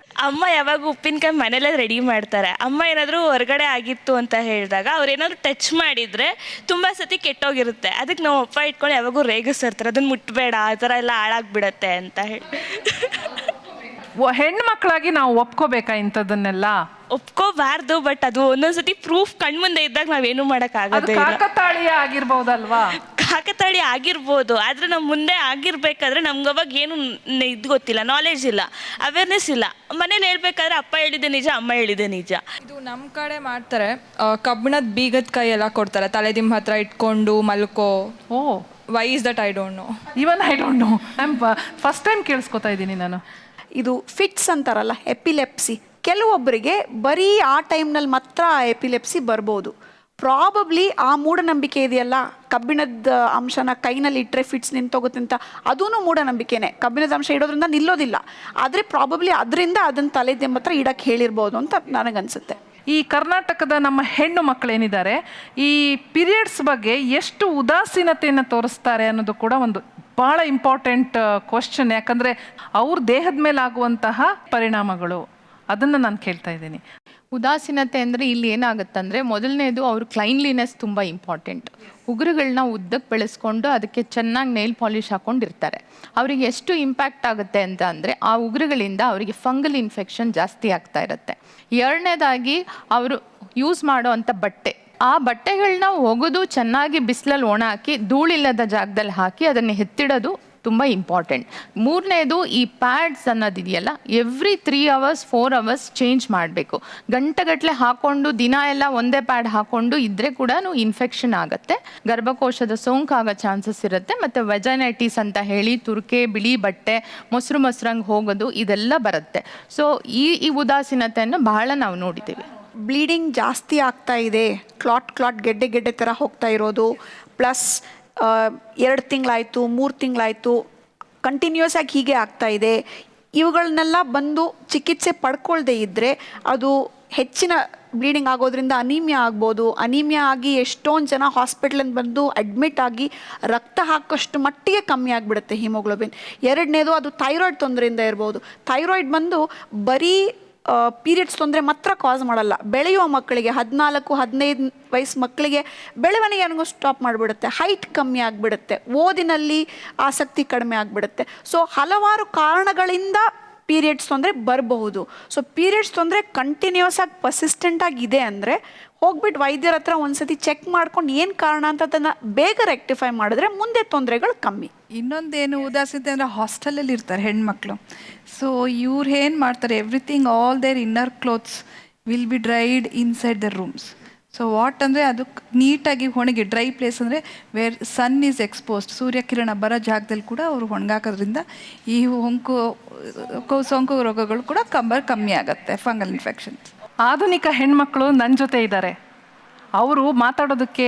ಅಮ್ಮ ಯಾವಾಗ ಉಪ್ಪಿನಕಾಯಿ ಮನೇಲೇ ರೆಡಿ ಮಾಡ್ತಾರೆ. ಅಮ್ಮ ಏನಾದರೂ ಹೊರಗಡೆ ಆಗಿತ್ತು ಅಂತ ಹೇಳಿದಾಗ ಅವ್ರೇನಾದ್ರು ಟಚ್ ಮಾಡಿದರೆ ತುಂಬ ಸತಿ ಕೆಟ್ಟೋಗಿರುತ್ತೆ. ಅದಕ್ಕೆ ನಾವು ಅಪ್ಪ ಇಟ್ಕೊಂಡು ಯಾವಾಗೂ ರೇಗಿಸ್ತಿರ್ತಾರೆ, ಅದನ್ನು ಮುಟ್ಟಬೇಡ, ಆ ಥರ ಎಲ್ಲ ಹಾಳಾಗ್ಬಿಡತ್ತೆ ಅಂತ ಹೇಳಿ. ಹೆಣ್ಮಕ್ಳಾಗಿ ನಾವು ಒಪ್ಕೋಬೇಕಾ ಇಂಥದ್ದನ್ನೆಲ್ಲ? ಒಪ್ಕೋಬಾರ್ದು, ಬಟ್ ಅದು ಒಂದೊಂದ್ಸತಿ ಪ್ರೂಫ್ ಕಣ್ಮುಂದೆ ಇದ್ದಾಗ ನಾವೇನು ಮಾಡೋಕ್ಕಾಗತ್ತೆ. ಕಾಕತಾಳೀಯ ಆಗಿರ್ಬೋದಲ್ವಾ? ಕಾಕತಾಳಿ ಆಗಿರ್ಬೋದು, ಆದರೆ ನಮ್ಮ ಮುಂದೆ ಆಗಿರ್ಬೇಕಾದ್ರೆ ನಮ್ಗೆ ಅವಾಗ ಏನು ಇದು ಗೊತ್ತಿಲ್ಲ, ನಾಲೆಡ್ಜ್ ಇಲ್ಲ, ಅವೇರ್ನೆಸ್ ಇಲ್ಲ. ಮನೇಲಿ ಹೇಳ್ಬೇಕಾದ್ರೆ ಅಪ್ಪ ಹೇಳಿದೆ ನಿಜ, ಅಮ್ಮ ಹೇಳಿದೆ ನಿಜ. ಇದು ನಮ್ಮ ಕಡೆ ಮಾಡ್ತಾರೆ, ಕಬ್ಬಿಣದ ಬೀಗದ ಕೈ ಎಲ್ಲ ಕೊಡ್ತಾರೆ, ತಲೆದಿಂಬ ಹತ್ರ ಇಟ್ಕೊಂಡು ಮಲ್ಕೋ. Oh, why is that? I don't know. Even I don't know. First time ಕೇಳಿಸ್ಕೊತಾ ಇದ್ದೀನಿ ನಾನು. ಇದು ಫಿಟ್ಸ್ ಅಂತಾರಲ್ಲ, ಎಪಿಲೆಪ್ಸಿ, ಕೆಲವೊಬ್ಬರಿಗೆ ಬರೀ ಆ ಟೈಮ್ನಲ್ಲಿ ಮಾತ್ರ ಎಪಿಲೆಪ್ಸಿ ಬರ್ಬೋದು. ಪ್ರಾಬಬ್ಲಿ ಆ ಮೂಢನಂಬಿಕೆ ಇದೆಯಲ್ಲ, ಕಬ್ಬಿಣದ ಅಂಶನ ಕೈನಲ್ಲಿ ಇಟ್ಟರೆ ಫಿಟ್ಸ್ ನಿಂತೋಗುತ್ತೆ ಅಂತ, ಅದೂ ಮೂಢನಂಬಿಕೆನೇ. ಕಬ್ಬಿಣದ ಅಂಶ ಇಡೋದ್ರಿಂದ ನಿಲ್ಲೋದಿಲ್ಲ, ಆದರೆ ಪ್ರಾಬಬ್ಲಿ ಅದರಿಂದ ಅದನ್ನು ತಲೆದಿಂಬ ಹತ್ರ ಇಡಕ್ಕೆ ಹೇಳಿರ್ಬೋದು ಅಂತ ನನಗನ್ಸುತ್ತೆ. ಈ ಕರ್ನಾಟಕದ ನಮ್ಮ ಹೆಣ್ಣು ಮಕ್ಕಳೇನಿದ್ದಾರೆ, ಈ ಪೀರಿಯಡ್ಸ್ ಬಗ್ಗೆ ಎಷ್ಟು ಉದಾಸೀನತೆಯನ್ನು ತೋರಿಸ್ತಾರೆ ಅನ್ನೋದು ಕೂಡ ಒಂದು ಭಾಳ ಇಂಪಾರ್ಟೆಂಟ್ ಕ್ವಶನ್. ಯಾಕಂದರೆ ಅವ್ರ ದೇಹದ ಮೇಲೆ ಆಗುವಂತಹ ಪರಿಣಾಮಗಳು, ಅದನ್ನು ನಾನು ಕೇಳ್ತಾ ಇದ್ದೀನಿ. ಉದಾಸೀನತೆ ಅಂದರೆ ಇಲ್ಲಿ ಏನಾಗುತ್ತಂದರೆ, ಮೊದಲನೇದು ಅವ್ರ ಕ್ಲೈನ್ಲಿನೆಸ್ ತುಂಬ ಇಂಪಾರ್ಟೆಂಟ್. ಉಗುರುಗಳನ್ನ ಉದ್ದಕ್ಕೆ ಬೆಳೆಸ್ಕೊಂಡು ಅದಕ್ಕೆ ಚೆನ್ನಾಗಿ ನೇಲ್ ಪಾಲಿಶ್ ಹಾಕ್ಕೊಂಡಿರ್ತಾರೆ. ಅವರಿಗೆ ಎಷ್ಟು ಇಂಪ್ಯಾಕ್ಟ್ ಆಗುತ್ತೆ ಅಂತ ಅಂದರೆ, ಆ ಉಗುರುಗಳಿಂದ ಅವರಿಗೆ ಫಂಗಲ್ ಇನ್ಫೆಕ್ಷನ್ ಜಾಸ್ತಿ ಆಗ್ತಾ ಇರುತ್ತೆ. ಎರಡನೇದಾಗಿ ಅವರು ಯೂಸ್ ಮಾಡೋ ಅಂಥ ಬಟ್ಟೆ, ಆ ಬಟ್ಟೆಗಳನ್ನ ಒಗೆದು ಚೆನ್ನಾಗಿ ಬಿಸಿಲಲ್ಲಿ ಒಣ ಹಾಕಿ ಧೂಳಿಲ್ಲದ ಜಾಗದಲ್ಲಿ ಹಾಕಿ ಅದನ್ನು ಎತ್ತಿಡೋದು ತುಂಬ ಇಂಪಾರ್ಟೆಂಟ್. ಮೂರನೇದು ಈ ಪ್ಯಾಡ್ಸ್ ಅನ್ನೋದಿದೆಯಲ್ಲ, ಎವ್ರಿ 3 hours 4 hours ಚೇಂಜ್ ಮಾಡಬೇಕು. ಗಂಟೆಗಟ್ಟಲೆ ಹಾಕ್ಕೊಂಡು ದಿನ ಎಲ್ಲ ಒಂದೇ ಪ್ಯಾಡ್ ಹಾಕ್ಕೊಂಡು ಇದ್ದರೆ ಕೂಡ ಇನ್ಫೆಕ್ಷನ್ ಆಗುತ್ತೆ, ಗರ್ಭಕೋಶದ ಸೋಂಕು ಆಗೋ ಚಾನ್ಸಸ್ ಇರುತ್ತೆ. ಮತ್ತು ವೆಜೈನೈಟಿಸ್ ಅಂತ ಹೇಳಿ ತುರ್ಕೆ, ಬಿಳಿ ಬಟ್ಟೆ, ಮೊಸರಂಗೆ ಹೋಗೋದು, ಇದೆಲ್ಲ ಬರುತ್ತೆ. ಸೊ ಈ ಉದಾಸೀನತೆಯನ್ನು ಬಹಳ ನಾವು ನೋಡಿದ್ದೀವಿ. ಬ್ಲೀಡಿಂಗ್ ಜಾಸ್ತಿ ಆಗ್ತಾ ಇದೆ, ಕ್ಲಾಟ್ ಗೆಡ್ಡೆ ಥರ ಹೋಗ್ತಾ ಇರೋದು, ಪ್ಲಸ್ 2 ತಿಂಗಳಾಯಿತು 3 ತಿಂಗಳಾಯಿತು ಕಂಟಿನ್ಯೂಸ್ ಆಗಿ ಹೀಗೆ ಆಗ್ತಾ ಇದೆ. ಇವುಗಳನ್ನೆಲ್ಲ ಬಂದು ಚಿಕಿತ್ಸೆ ಪಡ್ಕೊಳ್ದೇ ಇದ್ದರೆ ಅದು ಹೆಚ್ಚಿನ ಬ್ಲೀಡಿಂಗ್ ಆಗೋದ್ರಿಂದ ಅನೀಮಿಯಾ ಆಗ್ಬೋದು. ಅನೀಮಿಯಾ ಆಗಿ ಎಷ್ಟೊಂದು ಜನ ಹಾಸ್ಪಿಟ್ಲಿಂದ ಬಂದು ಅಡ್ಮಿಟ್ ಆಗಿ ರಕ್ತ ಹಾಕೋಷ್ಟು ಮಟ್ಟಿಗೆ ಕಮ್ಮಿ ಆಗಿಬಿಡುತ್ತೆ ಹಿಮೋಗ್ಲೋಬಿನ್. ಎರಡನೇದು ಅದು ಥೈರಾಯ್ಡ್ ತೊಂದರೆಯಿಂದ ಇರ್ಬೋದು. ಥೈರಾಯ್ಡ್ ಬಂದು ಬರೀ ಪೀರಿಯಡ್ಸ್ ತೊಂದರೆ ಮಾತ್ರ ಕಾಸ್ ಮಾಡಲ್ಲ, ಬೆಳೆಯುವ ಮಕ್ಕಳಿಗೆ 14-15 ವಯಸ್ಸು ಮಕ್ಕಳಿಗೆ ಬೆಳವಣಿಗೆ ಅನ್ನೋ ಸ್ಟಾಪ್ ಮಾಡಿಬಿಡುತ್ತೆ, ಹೈಟ್ ಕಮ್ಮಿ ಆಗಿಬಿಡುತ್ತೆ, ಓದಿನಲ್ಲಿ ಆಸಕ್ತಿ ಕಡಿಮೆ ಆಗಿಬಿಡುತ್ತೆ. ಸೊ ಹಲವಾರು ಕಾರಣಗಳಿಂದ ಪೀರಿಯಡ್ಸ್ ತೊಂದರೆ ಬರಬಹುದು. ಸೊ ಪೀರಿಯಡ್ಸ್ ತೊಂದರೆ ಕಂಟಿನ್ಯೂಸ್ ಆಗಿ ಪರ್ಸಿಸ್ಟೆಂಟ್ ಆಗಿದೆ ಅಂದರೆ ಹೋಗ್ಬಿಟ್ಟು ವೈದ್ಯರ ಹತ್ರ ಒಂದ್ಸತಿ ಚೆಕ್ ಮಾಡ್ಕೊಂಡು ಏನು ಕಾರಣ ಅಂತ ಅದನ್ನು ಬೇಗ ರೆಕ್ಟಿಫೈ ಮಾಡಿದ್ರೆ ಮುಂದೆ ತೊಂದರೆಗಳು ಕಮ್ಮಿ. ಇನ್ನೊಂದೇನು ಉದಾಸೀನತೆ ಅಂದರೆ ಹಾಸ್ಟೆಲಲ್ಲಿ ಇರ್ತಾರೆ ಹೆಣ್ಮಕ್ಳು. ಸೊ ಇವ್ರು ಏನು ಮಾಡ್ತಾರೆ, everything all their inner clothes will be dried inside the rooms. So what ಅಂದರೆ ಅದು ನೀಟಾಗಿ ಒಣಗಿ ಡ್ರೈ ಪ್ಲೇಸ್ ಅಂದರೆ ವೇರ್ ಸನ್ ಈಸ್ ಎಕ್ಸ್ಪೋಸ್ಡ್, ಸೂರ್ಯಕಿರಣ ಬರೋ ಜಾಗದಲ್ಲಿ ಕೂಡ ಅವರು ಒಣಗಾಕೋದ್ರಿಂದ ಈ ಸೋಂಕು ರೋಗಗಳು ಕೂಡ ಕಮ್ಮಿ ಆಗುತ್ತೆ, ಫಂಗಲ್ ಇನ್ಫೆಕ್ಷನ್ಸ್. ಆಧುನಿಕ ಹೆಣ್ಮಕ್ಳು ನನ್ನ ಜೊತೆ ಇದ್ದಾರೆ. ಅವರು ಮಾತಾಡೋದಕ್ಕೆ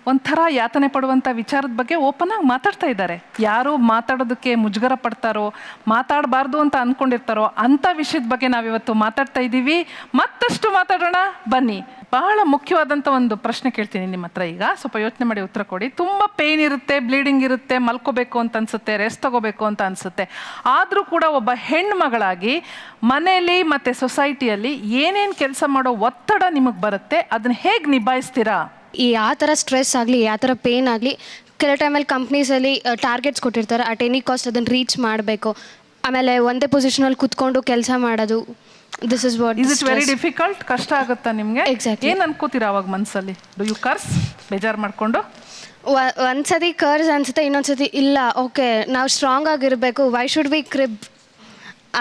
ಒಂಥರ ಯಾತನೆ ಪಡುವಂಥ ವಿಚಾರದ ಬಗ್ಗೆ ಓಪನ್ ಆಗಿ ಮಾತಾಡ್ತಾ ಇದ್ದಾರೆ. ಯಾರು ಮಾತಾಡೋದಕ್ಕೆ ಮುಜುಗರ ಪಡ್ತಾರೋ, ಮಾತಾಡಬಾರ್ದು ಅಂತ ಅಂದ್ಕೊಂಡಿರ್ತಾರೋ ಅಂಥ ವಿಷಯದ ಬಗ್ಗೆ ನಾವಿವತ್ತು ಮಾತಾಡ್ತಾ ಇದ್ದೀವಿ. ಮತ್ತಷ್ಟು ಮಾತಾಡೋಣ ಬನ್ನಿ. ಬಹಳ ಮುಖ್ಯವಾದಂಥ ಒಂದು ಪ್ರಶ್ನೆ ಕೇಳ್ತೀನಿ ನಿಮ್ಮ ಹತ್ರ ಈಗ, ಸ್ವಲ್ಪ ಯೋಚನೆ ಮಾಡಿ ಉತ್ತರ ಕೊಡಿ. ತುಂಬ ಪೇಯ್ನ್ ಇರುತ್ತೆ, ಬ್ಲೀಡಿಂಗ್ ಇರುತ್ತೆ, ಮಲ್ಕೋಬೇಕು ಅಂತ ಅನಿಸುತ್ತೆ, ರೆಸ್ಟ್ ತಗೋಬೇಕು ಅಂತ ಅನಿಸುತ್ತೆ. ಆದರೂ ಕೂಡ ಒಬ್ಬ ಹೆಣ್ಮಗಳಾಗಿ ಮನೆಯಲ್ಲಿ ಮತ್ತು ಸೊಸೈಟಿಯಲ್ಲಿ ಏನೇನು ಕೆಲಸ ಮಾಡೋ ಒತ್ತಡ ನಿಮಗೆ ಬರುತ್ತೆ, ಅದನ್ನು ಹೇಗೆ ನಿಭಾಯಿಸ್ತೀರಾ? ಯಾವ ಥರ ಸ್ಟ್ರೆಸ್ ಆಗಲಿ, ಯಾವ ಥರ ಪೇಯ್ನ್ ಆಗಲಿ, ಕೆಲವು ಟೈಮಲ್ಲಿ ಕಂಪ್ನೀಸಲ್ಲಿ ಟಾರ್ಗೆಟ್ಸ್ ಕೊಟ್ಟಿರ್ತಾರೆ, ಅಟ್ ಎನಿ ಕಾಸ್ಟ್ ಅದನ್ನು ರೀಚ್ ಮಾಡಬೇಕು. ಆಮೇಲೆ ಒಂದೇ ಪೊಸಿಷನಲ್ಲಿ ಕುತ್ಕೊಂಡು ಕೆಲಸ ಮಾಡೋದು, this is what is it very difficult? ಕಷ್ಟ ಆಗುತ್ತಾ ನಿಮಗೆ? ಎಕ್ಸಾಕ್ಟ್ಲಿ. ಏನು ಅನ್ಕೋತೀರಾ ಅವಾಗ ಮನಸ್ಸಲ್ಲಿ? ಡು ಯು ಕರ್ಸ್, ಬೇಜಾರು ಮಾಡಿಕೊಂಡು? ಒಂದ್ಸತಿ ಕರ್ಸ್ ಅನ್ಸುತ್ತೆ, ಇನ್ನೊಂದ್ಸತಿ ಇಲ್ಲ ಓಕೆ ನಾವು ಸ್ಟ್ರಾಂಗ್ ಆಗಿರಬೇಕು, ವೈ ಶುಡ್ ಬಿ ಕ್ರಿಬ್,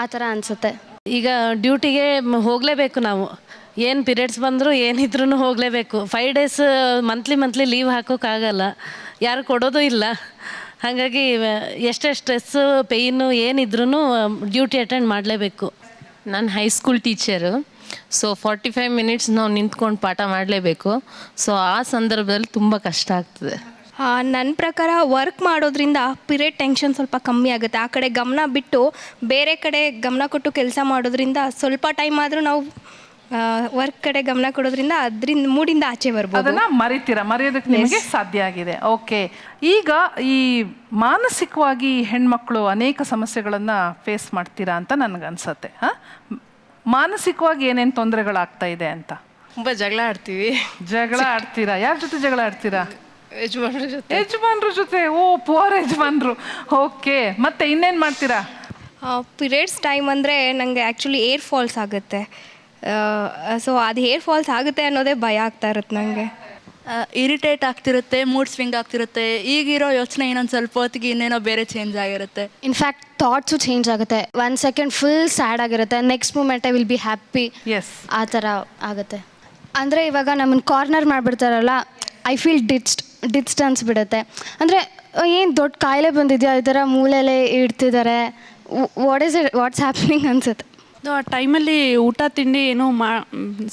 ಆ ಥರ ಅನಿಸುತ್ತೆ. ಈಗ ಡ್ಯೂಟಿಗೆ ಹೋಗಲೇಬೇಕು ನಾವು, ಏನು ಪೀರಿಯಡ್ಸ್ ಬಂದರೂ ಏನಿದ್ರೂ ಹೋಗಲೇಬೇಕು. 5 ಡೇಸ್ ಮಂತ್ಲಿ ಲೀವ್ ಹಾಕೋಕ್ಕಾಗಲ್ಲ, ಯಾರು ಕೊಡೋದು ಇಲ್ಲ. ಹಾಗಾಗಿ ಎಷ್ಟೇ ಸ್ಟ್ರೆಸ್ಸು ಪೇಯ್ನು ಏನಿದ್ರೂ ಡ್ಯೂಟಿ ಅಟೆಂಡ್ ಮಾಡಲೇಬೇಕು. ನಾನು ಹೈಸ್ಕೂಲ್ ಟೀಚರು. ಸೊ 45 ಮಿನಿಟ್ಸ್ ನಾವು ನಿಂತ್ಕೊಂಡು ಪಾಠ ಮಾಡಲೇಬೇಕು. ಸೊ ಆ ಸಂದರ್ಭದಲ್ಲಿ ತುಂಬ ಕಷ್ಟ ಆಗ್ತದೆ. ನನ್ನ ಪ್ರಕಾರ ವರ್ಕ್ ಮಾಡೋದ್ರಿಂದ ಪಿರಿಯಡ್ ಟೆನ್ಷನ್ ಸ್ವಲ್ಪ ಕಮ್ಮಿ ಆಗುತ್ತೆ. ಆ ಕಡೆ ಗಮನ ಬಿಟ್ಟು ಬೇರೆ ಕಡೆ ಗಮನ ಕೊಟ್ಟು ಕೆಲಸ ಮಾಡೋದ್ರಿಂದ ಸ್ವಲ್ಪ ಟೈಮ್ ಆದರೂ ನಾವು ವರ್ಕ್ ಕಡೆ ಗಮನ ಕೊಡೋದ್ರಿಂದ ಅದರಿಂದ ಮೂಡಿಂದ ಆಚೆ ಬರ್ಬೋದು. ಅದನ್ನ ಮರೆಯೋದಕ್ಕೆ ನಿಮಗೆ ಸಾಧ್ಯ ಆಗಿದೆ. ಓಕೆ, ಈಗ ಈ ಮಾನಸಿಕವಾಗಿ ಹೆಣ್ಮಕ್ಳು ಅನೇಕ ಸಮಸ್ಯೆಗಳನ್ನು ಫೇಸ್ ಮಾಡ್ತೀರಾ ಅಂತ ನನಗನ್ಸತ್ತೆ. ಮಾನಸಿಕವಾಗಿ ಏನೇನು ತೊಂದರೆಗಳಾಗ್ತಾ ಇದೆ ಅಂತ? ತುಂಬ ಜಗಳ ಆಡ್ತೀವಿ. ಜಗಳ ಆಡ್ತೀರಾ? ಯಾರ ಜೊತೆ ಜಗಳ ಆಡ್ತೀರಾ? ಯಜಮಾನ್ರ ಜೊತೆ. ಓ, ಪುವರ್ ಯಜಮಾನ್ರು. ಓಕೆ, ಮತ್ತೆ ಇನ್ನೇನು ಮಾಡ್ತೀರಾ? ಪಿರಿಯಡ್ಸ್ ಟೈಮ್ ಅಂದರೆ ನನಗೆ ಆ್ಯಕ್ಚುಲಿ ಏರ್ ಫಾಲ್ಸ್ ಆಗುತ್ತೆ. ಸೊ ಅದು ಹೇರ್ ಫಾಲ್ಸ್ ಆಗುತ್ತೆ ಅನ್ನೋದೇ ಭಯ ಆಗ್ತಾ ಇರುತ್ತೆ ನನಗೆ. ಇರಿಟೇಟ್ ಆಗ್ತಿರುತ್ತೆ, ಮೂಡ್ ಸ್ವಿಂಗ್ ಆಗ್ತಿರುತ್ತೆ. ಈಗಿರೋ ಯೋಚನೆ ಇನ್ನೊಂದು ಸ್ವಲ್ಪ ಹೊತ್ತಿಗೆ ಇನ್ನೇನೋ ಬೇರೆ ಚೇಂಜ್ ಆಗಿರುತ್ತೆ. ಇನ್ಫ್ಯಾಕ್ಟ್ ಥಾಟ್ಸು ಚೇಂಜ್ ಆಗುತ್ತೆ. 1 ಸೆಕೆಂಡ್ ಫುಲ್ ಸ್ಯಾಡ್ ಆಗಿರುತ್ತೆ, next moment I will be happy. ಆ ಥರ ಆಗುತ್ತೆ. ಅಂದರೆ ಇವಾಗ ನಮ್ಮನ್ನು ಕಾರ್ನರ್ ಮಾಡಿಬಿಡ್ತಾರಲ್ಲ, ಐ ಫೀಲ್ ಡಿಟ್ಸ್ಡ್ ಅನ್ಸ್ಬಿಡುತ್ತೆ. ಅಂದರೆ ಏನು ದೊಡ್ಡ ಕಾಯಿಲೆ ಬಂದಿದೆಯಾ, ಈ ಥರ ಮೂಲೆಯಲ್ಲೇ ಇಡ್ತಿದ್ದಾರೆ, ವಾಟ್ಸ್ ಹ್ಯಾಪ್ನಿಂಗ್ ಅನ್ಸುತ್ತೆ. ಆ ಟೈಮಲ್ಲಿ ಊಟ ತಿಂಡಿ ಏನೂ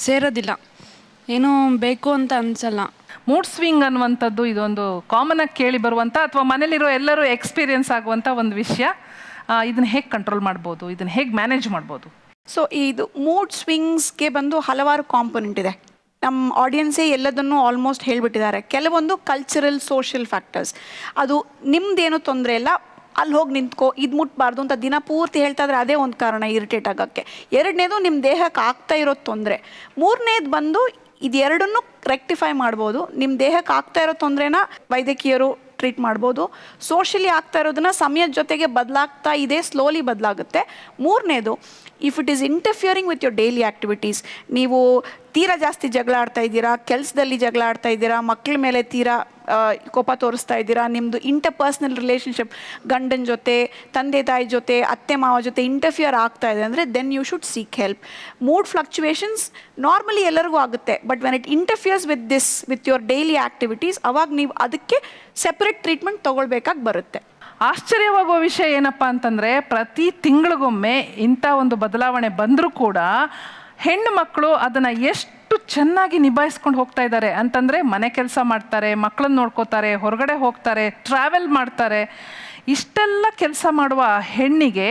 ಸೇರೋದಿಲ್ಲ, ಏನೂ ಬೇಕು ಅಂತ ಅನಿಸಲ್ಲ. ಮೂಡ್ ಸ್ವಿಂಗ್ ಅನ್ನುವಂಥದ್ದು ಇದೊಂದು ಕಾಮನಾಗಿ ಕೇಳಿ ಬರುವಂಥ ಅಥವಾ ಮನೇಲಿರೋ ಎಲ್ಲರೂ ಎಕ್ಸ್ಪೀರಿಯನ್ಸ್ ಆಗುವಂಥ ಒಂದು ವಿಷಯ. ಇದನ್ನು ಹೇಗೆ ಕಂಟ್ರೋಲ್ ಮಾಡ್ಬೋದು, ಇದನ್ನು ಹೇಗೆ ಮ್ಯಾನೇಜ್ ಮಾಡ್ಬೋದು? ಸೊ ಇದು ಮೂಡ್ ಸ್ವಿಂಗ್ಸ್ಗೆ ಬಂದು ಹಲವಾರು ಕಾಂಪೊನೆಂಟ್ ಇದೆ. ನಮ್ಮ ಆಡಿಯನ್ಸೇ ಎಲ್ಲದನ್ನು ಆಲ್ಮೋಸ್ಟ್ ಹೇಳಿಬಿಟ್ಟಿದ್ದಾರೆ. ಕೆಲವೊಂದು ಕಲ್ಚರಲ್ ಸೋಷಿಯಲ್ ಫ್ಯಾಕ್ಟರ್ಸ್, ಅದು ನಿಮ್ಮದೇನು ತೊಂದರೆ ಇಲ್ಲ, ಅಲ್ಲಿ ಹೋಗಿ ನಿಂತ್ಕೋ, ಇದು ಮುಟ್ಬಾರ್ದು ಅಂತ ದಿನ ಪೂರ್ತಿ ಹೇಳ್ತಾ ಇದ್ರೆ ಅದೇ ಒಂದು ಕಾರಣ ಇರಿಟೇಟ್ ಆಗೋಕ್ಕೆ. ಎರಡನೇದು ನಿಮ್ಮ ದೇಹಕ್ಕೆ ಆಗ್ತಾ ಇರೋ ತೊಂದರೆ. ಮೂರನೇದು ಬಂದು ಇದೆರಡನ್ನೂ ರೆಕ್ಟಿಫೈ ಮಾಡ್ಬೋದು. ನಿಮ್ಮ ದೇಹಕ್ಕೆ ಆಗ್ತಾ ಇರೋ ತೊಂದರೆನ ವೈದ್ಯಕೀಯರು ಟ್ರೀಟ್ ಮಾಡ್ಬೋದು. ಸೋಷಿಯಲಿ ಆಗ್ತಾ ಇರೋದನ್ನ ಸಮಯದ ಜೊತೆಗೆ ಬದಲಾಗ್ತಾ ಇದೆ, ಸ್ಲೋಲಿ ಬದಲಾಗುತ್ತೆ. ಮೂರನೇದು, if it is interfering with your daily activities, ನೀವು ತೀರಾ ಜಾಸ್ತಿ ಜಗಳ ಆಡ್ತಾ ಇದ್ದೀರಾ, ಕೆಲಸದಲ್ಲಿ ಜಗಳ ಆಡ್ತಾ ಇದ್ದೀರಾ, ಮಕ್ಕಳ ಮೇಲೆ ತೀರಾ ಕೋಪ ತೋರಿಸ್ತಾ ಇದ್ದೀರಾ, ನಿಮ್ಮದು ಇಂಟರ್ಪರ್ಸ್ನಲ್ ರಿಲೇಷನ್ಶಿಪ್ ಗಂಡನ ಜೊತೆ, ತಂದೆ ತಾಯಿ ಜೊತೆ, ಅತ್ತೆ ಮಾವ ಜೊತೆ ಇಂಟರ್ಫಿಯರ್ ಆಗ್ತಾ ಇದೆ ಅಂದರೆ then you should seek help. Mood fluctuations normally ಎಲ್ಲರಿಗೂ ಆಗುತ್ತೆ, but when it interferes with your daily activities, ಅವಾಗ ನೀವು ಅದಕ್ಕೆ ಸೆಪ್ರೇಟ್ ಟ್ರೀಟ್ಮೆಂಟ್ ತೊಗೊಳ್ಬೇಕಾಗಿ ಬರುತ್ತೆ. ಆಶ್ಚರ್ಯವಾಗುವ ವಿಷಯ ಏನಪ್ಪ ಅಂತಂದರೆ, ಪ್ರತಿ ತಿಂಗಳಿಗೊಮ್ಮೆ ಇಂಥ ಒಂದು ಬದಲಾವಣೆ ಬಂದರೂ ಕೂಡ ಹೆಣ್ಣು ಮಕ್ಕಳು ಅದನ್ನು ಎಷ್ಟು ಚೆನ್ನಾಗಿ ನಿಭಾಯಿಸ್ಕೊಂಡು ಹೋಗ್ತಾ ಇದ್ದಾರೆ ಅಂತಂದರೆ, ಮನೆ ಕೆಲಸ ಮಾಡ್ತಾರೆ, ಮಕ್ಕಳನ್ನ ನೋಡ್ಕೋತಾರೆ, ಹೊರಗಡೆ ಹೋಗ್ತಾರೆ, ಟ್ರಾವೆಲ್ ಮಾಡ್ತಾರೆ. ಇಷ್ಟೆಲ್ಲ ಕೆಲಸ ಮಾಡುವ ಹೆಣ್ಣಿಗೆ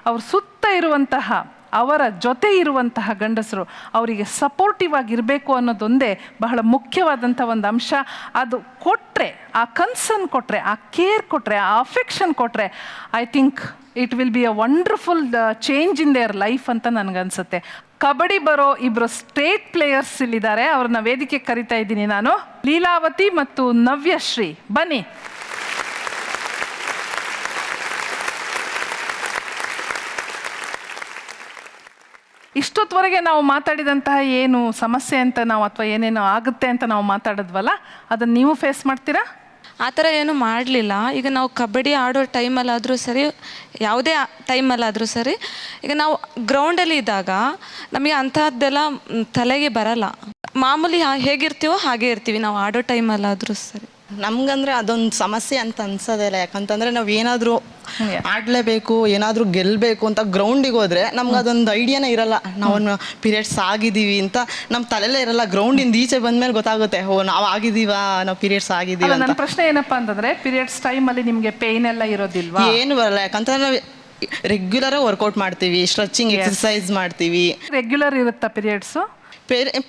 ಅವ್ರ ಸುತ್ತ ಇರುವಂತಹ, ಅವರ ಜೊತೆ ಇರುವಂತಹ ಗಂಡಸರು ಅವರಿಗೆ ಸಪೋರ್ಟಿವ್ ಆಗಿರಬೇಕು ಅನ್ನೋದೊಂದೇ ಬಹಳ ಮುಖ್ಯವಾದಂಥ ಒಂದು ಅಂಶ. ಅದು ಕೊಟ್ಟರೆ, ಆ ಕನ್ಸರ್ನ್ ಕೊಟ್ಟರೆ, ಆ ಕೇರ್ ಕೊಟ್ಟರೆ, ಆ ಅಫೆಕ್ಷನ್ ಕೊಟ್ಟರೆ, I think it will be a wonderful change in their life ಅಂತ ನನಗನ್ಸುತ್ತೆ. ಕಬಡ್ಡಿ ಬರೋ ಇಬ್ಬರು ಸ್ಟೇಟ್ ಪ್ಲೇಯರ್ಸ್ ಇಲ್ಲಿದ್ದಾರೆ, ಅವ್ರನ್ನ ವೇದಿಕೆ ಕರಿತಾ ಇದ್ದೀನಿ ನಾನು. ಲೀಲಾವತಿ ಮತ್ತು ನವ್ಯಶ್ರೀ, ಬನ್ನಿ. ಇಷ್ಟೊತ್ತವರೆಗೆ ನಾವು ಮಾತಾಡಿದಂತಹ ಏನು ಸಮಸ್ಯೆ ಅಂತ ನಾವು ಅಥವಾ ಏನೇನೋ ಆಗುತ್ತೆ ಅಂತ ನಾವು ಮಾತಾಡಿದ್ವಲ್ಲ, ಅದನ್ನು ನೀವು ಫೇಸ್ ಮಾಡ್ತೀರಾ? ಆ ಥರ ಏನೂ ಮಾಡಲಿಲ್ಲ. ಈಗ ನಾವು ಕಬಡ್ಡಿ ಆಡೋ ಟೈಮಲ್ಲಾದರೂ ಸರಿ, ಯಾವುದೇ ಟೈಮಲ್ಲಾದರೂ ಸರಿ, ಈಗ ನಾವು ಗ್ರೌಂಡಲ್ಲಿ ಇದ್ದಾಗ ನಮಗೆ ಅಂಥದ್ದೆಲ್ಲ ತಲೆಗೆ ಬರಲ್ಲ. ಮಾಮೂಲಿ ಹೇಗಿರ್ತೀವೋ ಹಾಗೆ ಇರ್ತೀವಿ ನಾವು ಆಡೋ ಟೈಮಲ್ಲಾದರೂ ಸರಿ. ನಮ್ಗಂದ್ರೆ ಅದೊಂದು ಸಮಸ್ಯೆ ಅಂತ ಅನ್ಸೋದಿಲ್ಲ. ಯಾಕಂತಂದ್ರೆ ನಾವು ಏನಾದರೂ ಆಡಲೇಬೇಕು, ಏನಾದರೂ ಗೆಲ್ಲಬೇಕು ಅಂತ ಗ್ರೌಂಡಿಗೆ ಹೋದ್ರೆ ನಮ್ಗೆ ಅದೊಂದು ಐಡಿಯಾನೇ ಇರಲ್ಲ, ನಾವು ಪೀರಿಯಡ್ಸ್ ಆಗಿದ್ದೀವಿ ಅಂತ ನಮ್ಮ ತಲೆಯಲ್ಲೇ ಇರಲ್ಲ. ಗ್ರೌಂಡಿಂದ ಈಚೆ ಬಂದ್ಮೇಲೆ ಗೊತ್ತಾಗುತ್ತೆ, ಓ ನಾವು ಆಗಿದ್ದೀವಾ, ನಾವು ಪೀರಿಯಡ್ಸ್ ಆಗಿದ್ದೀವಿ. ನನ್ನ ಪ್ರಶ್ನೆ ಏನಪ್ಪಾ ಅಂತಂದ್ರೆ, ಪೀರಿಯಡ್ಸ್ ಟೈಮಲ್ಲಿ ನಿಮಗೆ ಪೇಯ್ನ್ ಎಲ್ಲ ಇರೋದಿಲ್ವಾ? ಏನು ಬರಲ್ಲ, ಯಾಕಂತಂದ್ರೆ ನಾವು ರೆಗ್ಯುಲರಾಗಿ ವರ್ಕೌಟ್ ಮಾಡ್ತೀವಿ, ಸ್ಟ್ರೆಚಿಂಗ್ ಎಕ್ಸಸೈಸ್ ಮಾಡ್ತೀವಿ. ರೆಗ್ಯುಲರ್ ಇರುತ್ತಾ ಪೀರಿಯಡ್ಸು?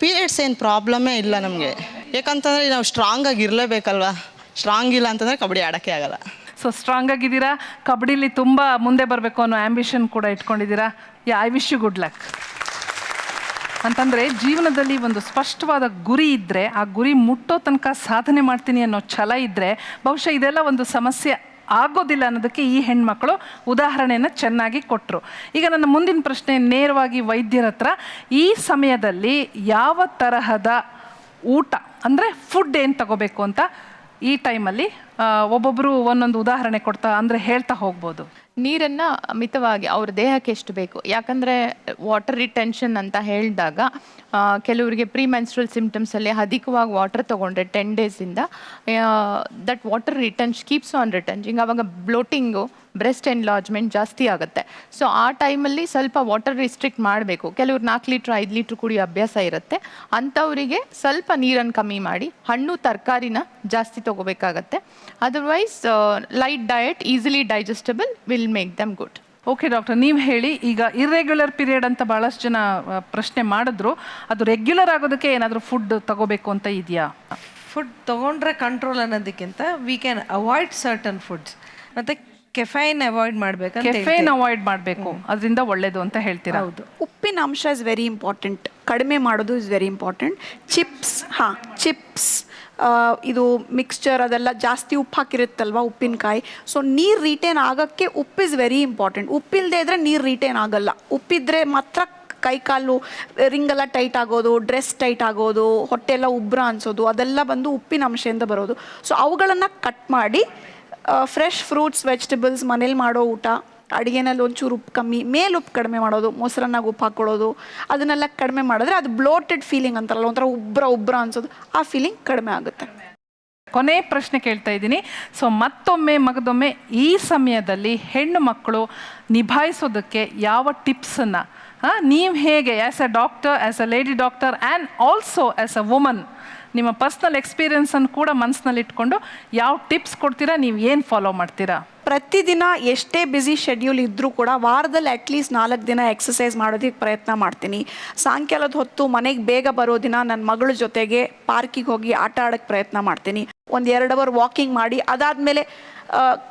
ಪೀರಿಯಡ್ಸ್ ಏನು ಪ್ರಾಬ್ಲಮೇ ಇಲ್ಲ ನಮಗೆ. ಯಾಕಂತಂದರೆ ನಾವು ಸ್ಟ್ರಾಂಗ್ ಆಗಿ ಇರಲೇಬೇಕಲ್ವಾ. ಸ್ಟ್ರಾಂಗ್ ಇಲ್ಲ ಅಂತಂದರೆ ಕಬಡ್ಡಿ ಆಡೋಕ್ಕೆ ಆಗಲ್ಲ. ಸೊ ಸ್ಟ್ರಾಂಗ್ ಆಗಿದ್ದೀರಾ, ಕಬಡ್ಡಿಲಿ ತುಂಬ ಮುಂದೆ ಬರಬೇಕು ಅನ್ನೋ ಆ್ಯಂಬಿಷನ್ ಕೂಡ ಇಟ್ಕೊಂಡಿದ್ದೀರಾ. I wish you good luck. ಅಂತಂದರೆ ಜೀವನದಲ್ಲಿ ಒಂದು ಸ್ಪಷ್ಟವಾದ ಗುರಿ ಇದ್ದರೆ, ಆ ಗುರಿ ಮುಟ್ಟೋ ತನಕ ಸಾಧನೆ ಮಾಡ್ತೀನಿ ಅನ್ನೋ ಛಲ ಇದ್ದರೆ ಬಹುಶಃ ಇದೆಲ್ಲ ಒಂದು ಸಮಸ್ಯೆ ಆಗೋದಿಲ್ಲ ಅನ್ನೋದಕ್ಕೆ ಈ ಹೆಣ್ಮಕ್ಳು ಉದಾಹರಣೆಯನ್ನು ಚೆನ್ನಾಗಿ ಕೊಟ್ಟರು. ಈಗ ನನ್ನ ಮುಂದಿನ ಪ್ರಶ್ನೆ ನೇರವಾಗಿ ವೈದ್ಯರ ಹತ್ರ. ಈ ಸಮಯದಲ್ಲಿ ಯಾವ ತರಹದ ಊಟ ಅಂದರೆ ಫುಡ್ ಏನು ತಗೋಬೇಕು ಅಂತ ಈ ಟೈಮಲ್ಲಿ ಒಬ್ಬೊಬ್ಬರು ಒಂದೊಂದು ಉದಾಹರಣೆ ಕೊಡ್ತಾ ಅಂದರೆ ಹೇಳ್ತಾ ಹೋಗ್ಬೋದು. ನೀರನ್ನು ಮಿತವಾಗಿ ಅವ್ರ ದೇಹಕ್ಕೆ ಎಷ್ಟು ಬೇಕು, ಯಾಕಂದರೆ ವಾಟರ್ ರಿಟೆನ್ಷನ್ ಅಂತ ಹೇಳಿದಾಗ ಕೆಲವರಿಗೆ ಪ್ರೀಮೆನ್ಸ್ಟ್ರಲ್ ಸಿಮ್ಟಮ್ಸಲ್ಲಿ ಅಧಿಕವಾಗಿ ವಾಟರ್ ತೊಗೊಂಡ್ರೆ 10 ಡೇಸಿಂದ ದಟ್ ವಾಟರ್ ಕೀಪ್ಸ್ ಆನ್ ರಿಟೆನ್ಜಿಂಗ್, ಆವಾಗ ಬ್ಲೋಟಿಂಗು, ಬ್ರೆಸ್ಟ್ ಎನ್ಲಾರ್ಜ್ಮೆಂಟ್ ಜಾಸ್ತಿ ಆಗುತ್ತೆ. ಸೊ ಆ ಟೈಮಲ್ಲಿ ಸ್ವಲ್ಪ ವಾಟರ್ ರಿಸ್ಟ್ರಿಕ್ಟ್ ಮಾಡಬೇಕು. ಕೆಲವ್ರು 4 ಲೀಟ್ರ್ 5 ಲೀಟ್ರ್ ಕುಡಿಯೋ ಅಭ್ಯಾಸ ಇರುತ್ತೆ, ಅಂಥವರಿಗೆ ಸ್ವಲ್ಪ ನೀರನ್ನು ಕಮ್ಮಿ ಮಾಡಿ ಹಣ್ಣು ತರಕಾರಿನ ಜಾಸ್ತಿ ತೊಗೋಬೇಕಾಗತ್ತೆ. Otherwise light diet easily digestible will make them good. Okay doctor, ನೀವು ಹೇಳಿ, ಈಗ ಇರ್ರೆಗ್ಯುಲರ್ ಪೀರಿಯಡ್ ಅಂತ ಭಾಳಷ್ಟು ಜನ ಪ್ರಶ್ನೆ ಮಾಡಿದ್ರು, ಅದು ರೆಗ್ಯುಲರ್ ಆಗೋದಕ್ಕೆ ಏನಾದರೂ ಫುಡ್ ತಗೋಬೇಕು ಅಂತ ಇದೆಯಾ? ಫುಡ್ ತೊಗೊಂಡ್ರೆ ಕಂಟ್ರೋಲ್ ಅನ್ನೋದಕ್ಕಿಂತ we can avoid certain foods. ಮತ್ತು ಕೆಫೈನ್ ಅವಾಯ್ಡ್ ಮಾಡಬೇಕು. ಕೆಫೈನ್ ಅವಾಯ್ಡ್ ಮಾಡಬೇಕು, ಅದರಿಂದ ಒಳ್ಳೇದು ಅಂತ ಹೇಳ್ತೀರಾ? ಹೌದು. ಉಪ್ಪಿನ ಅಂಶ ಇಸ್ ವೆರಿ ಇಂಪಾರ್ಟೆಂಟ್, ಕಡಿಮೆ ಮಾಡೋದು ಇಸ್ ವೆರಿ ಇಂಪಾರ್ಟೆಂಟ್. ಚಿಪ್ಸ್ ಇದು ಮಿಕ್ಸ್ಚರ್ ಅದೆಲ್ಲ ಜಾಸ್ತಿ ಉಪ್ಪು ಹಾಕಿರುತ್ತಲ್ವ ಉಪ್ಪಿನಕಾಯಿ, ಸೊ ನೀರು ರಿಟೇನ್ ಆಗೋಕ್ಕೆ ಉಪ್ಪು ಇಸ್ ವೆರಿ ಇಂಪಾರ್ಟೆಂಟ್. ಉಪ್ಪಿಲ್ಲದೆ ಇದ್ದರೆ ನೀರು ರಿಟೇನ್ ಆಗಲ್ಲ. ಉಪ್ಪಿದ್ರೆ ಮಾತ್ರ ಕೈಕಾಲು ರಿಂಗೆಲ್ಲ ಟೈಟ್ ಆಗೋದು, ಡ್ರೆಸ್ ಟೈಟ್ ಆಗೋದು, ಹೊಟ್ಟೆ ಎಲ್ಲ ಉಬ್ರ ಅನಿಸೋದು, ಅದೆಲ್ಲ ಬಂದು ಉಪ್ಪಿನ ಅಂಶದಿಂದ ಬರೋದು. ಸೊ ಅವುಗಳನ್ನು ಕಟ್ ಮಾಡಿ ಫ್ರೆಶ್ ಫ್ರೂಟ್ಸ್, ವೆಜಿಟೇಬಲ್ಸ್, ಮನೇಲಿ ಮಾಡೋ ಊಟ, ಅಡುಗೆನಲ್ಲಿ ಒಂಚೂರು ಉಪ್ಪು ಕಮ್ಮಿ, ಮೇಲೆ ಉಪ್ಪು ಕಡಿಮೆ ಮಾಡೋದು, ಮೊಸರನ್ನಾಗ ಉಪ್ಪು ಹಾಕ್ಕೊಳ್ಳೋದು, ಅದನ್ನೆಲ್ಲ ಕಡಿಮೆ ಮಾಡಿದ್ರೆ ಅದು ಬ್ಲೋಟೆಡ್ ಫೀಲಿಂಗ್ ಅಂತಾರಲ್ಲ, ಒಂಥರ ಉಬ್ರ ಅನ್ಸೋದು, ಆ ಫೀಲಿಂಗ್ ಕಡಿಮೆ ಆಗುತ್ತೆ. ಕೊನೆ ಪ್ರಶ್ನೆ ಕೇಳ್ತಾ ಇದ್ದೀನಿ. ಸೊ ಮತ್ತೊಮ್ಮೆ ಮಗದೊಮ್ಮೆ ಈ ಸಮಯದಲ್ಲಿ ಹೆಣ್ಣು ಮಕ್ಕಳು ನಿಭಾಯಿಸೋದಕ್ಕೆ ಯಾವ ಟಿಪ್ಸನ್ನು ನೀವು ಹೇಗೆ as A doctor, as A lady doctor and also as A woman, ನಿಮ್ಮ ಪರ್ಸ್ನಲ್ ಎಕ್ಸ್ಪೀರಿಯನ್ಸನ್ನು ಕೂಡ ಮನಸ್ಸಿನಲ್ಲಿ ಇಟ್ಕೊಂಡು ಯಾವ ಟಿಪ್ಸ್ ಕೊಡ್ತೀರಾ, ನೀವು ಏನು ಫಾಲೋ ಮಾಡ್ತೀರಾ? ಪ್ರತಿದಿನ ಎಷ್ಟೇ ಬ್ಯುಸಿ ಶೆಡ್ಯೂಲ್ ಇದ್ದರೂ ಕೂಡ ವಾರದಲ್ಲಿ ಅಟ್ಲೀಸ್ಟ್ 4 ದಿನ ಎಕ್ಸಸೈಸ್ ಮಾಡೋದಕ್ಕೆ ಪ್ರಯತ್ನ ಮಾಡ್ತೀನಿ. ಸಾಯಂಕಾಲದ ಹೊತ್ತು ಮನೆಗೆ ಬೇಗ ಬರೋ ದಿನ ನನ್ನ ಮಗಳ ಜೊತೆಗೆ ಪಾರ್ಕಿಗೆ ಹೋಗಿ ಆಟ ಆಡೋಕ್ಕೆ ಪ್ರಯತ್ನ ಮಾಡ್ತೀನಿ. 1-2 ಅವರ್ ವಾಕಿಂಗ್ ಮಾಡಿ ಅದಾದಮೇಲೆ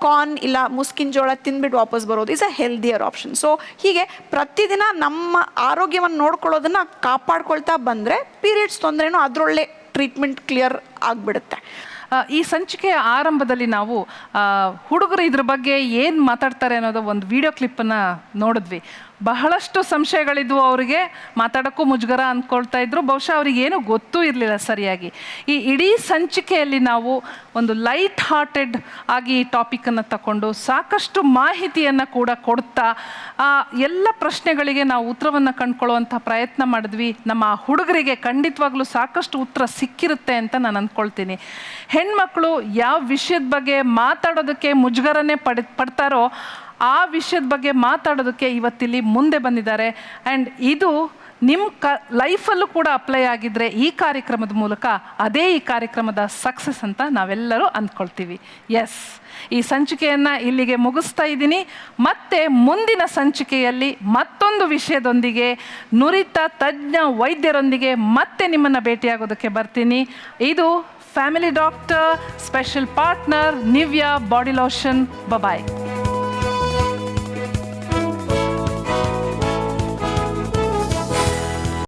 ಕಾರ್ನ್ ಇಲ್ಲ ಮುಸ್ಕಿನ ಜೋಳ ತಿಂದ್ಬಿಟ್ಟು ವಾಪಸ್ ಬರೋದು is a healthier option. So ಹೀಗೆ ಪ್ರತಿದಿನ ನಮ್ಮ ಆರೋಗ್ಯವನ್ನು ನೋಡ್ಕೊಳ್ಳೋದನ್ನು ಕಾಪಾಡ್ಕೊಳ್ತಾ ಬಂದರೆ ಪೀರಿಯಡ್ಸ್ ತೊಂದರೆನೂ ಅದರೊಳ್ಳೆ ಟ್ರೀಟ್ಮೆಂಟ್ ಕ್ಲಿಯರ್ ಆಗಿಬಿಡುತ್ತೆ. ಈ ಸಂಚಿಕೆಯ ಆರಂಭದಲ್ಲಿ ನಾವು ಹುಡುಗರು ಇದ್ರ ಬಗ್ಗೆ ಏನು ಮಾತಾಡ್ತಾರೆ ಅನ್ನೋದು ಒಂದು ವಿಡಿಯೋ ಕ್ಲಿಪ್ಪನ್ನು ನೋಡಿದ್ವಿ. ಬಹಳಷ್ಟು ಸಂಶಯಗಳಿದ್ವು ಅವರಿಗೆ, ಮಾತಾಡೋಕ್ಕೂ ಮುಜುಗರ ಅಂದ್ಕೊಳ್ತಾ ಇದ್ರು. ಬಹುಶಃ ಅವ್ರಿಗೆ ಏನೂ ಗೊತ್ತೂ ಇರಲಿಲ್ಲ ಸರಿಯಾಗಿ. ಈ ಇಡೀ ಸಂಚಿಕೆಯಲ್ಲಿ ನಾವು ಒಂದು ಲೈಟ್ ಹಾರ್ಟೆಡ್ ಆಗಿ ಈ ಟಾಪಿಕನ್ನು ತಗೊಂಡು ಸಾಕಷ್ಟು ಮಾಹಿತಿಯನ್ನು ಕೂಡ ಕೊಡ್ತಾ ಎಲ್ಲ ಪ್ರಶ್ನೆಗಳಿಗೆ ನಾವು ಉತ್ತರವನ್ನು ಕಂಡುಕೊಳ್ಳುವಂಥ ಪ್ರಯತ್ನ ಮಾಡಿದ್ವಿ. ನಮ್ಮ ಹುಡುಗರಿಗೆ ಖಂಡಿತವಾಗ್ಲೂ ಸಾಕಷ್ಟು ಉತ್ತರ ಸಿಕ್ಕಿರುತ್ತೆ ಅಂತ ನಾನು ಅಂದ್ಕೊಳ್ತೀನಿ. ಹೆಣ್ಮಕ್ಳು ಯಾವ ವಿಷಯದ ಬಗ್ಗೆ ಮಾತಾಡೋದಕ್ಕೆ ಮುಜುಗರನೇ ಪಡ್ತಾರೋ ಆ ವಿಷಯದ ಬಗ್ಗೆ ಮಾತಾಡೋದಕ್ಕೆ ಇವತ್ತಿಲ್ಲಿ ಮುಂದೆ ಬಂದಿದ್ದಾರೆ. ಆ್ಯಂಡ್ ಇದು ನಿಮ್ಮ ಲೈಫಲ್ಲೂ ಕೂಡ ಅಪ್ಲೈ ಆಗಿದ್ದರೆ ಈ ಕಾರ್ಯಕ್ರಮದ ಮೂಲಕ ಅದೇ ಈ ಕಾರ್ಯಕ್ರಮದ ಸಕ್ಸಸ್ ಅಂತ ನಾವೆಲ್ಲರೂ ಅಂದ್ಕೊಳ್ತೀವಿ. ಎಸ್, ಈ ಸಂಚಿಕೆಯನ್ನು ಇಲ್ಲಿಗೆ ಮುಗಿಸ್ತಾ ಇದ್ದೀನಿ. ಮತ್ತೆ ಮುಂದಿನ ಸಂಚಿಕೆಯಲ್ಲಿ ಮತ್ತೊಂದು ವಿಷಯದೊಂದಿಗೆ ನುರಿತ ತಜ್ಞ ವೈದ್ಯರೊಂದಿಗೆ ಮತ್ತೆ ನಿಮ್ಮನ್ನು ಭೇಟಿಯಾಗೋದಕ್ಕೆ ಬರ್ತೀನಿ. ಇದು family doctor special partner Nivea body lotion. ಬಾಯ್.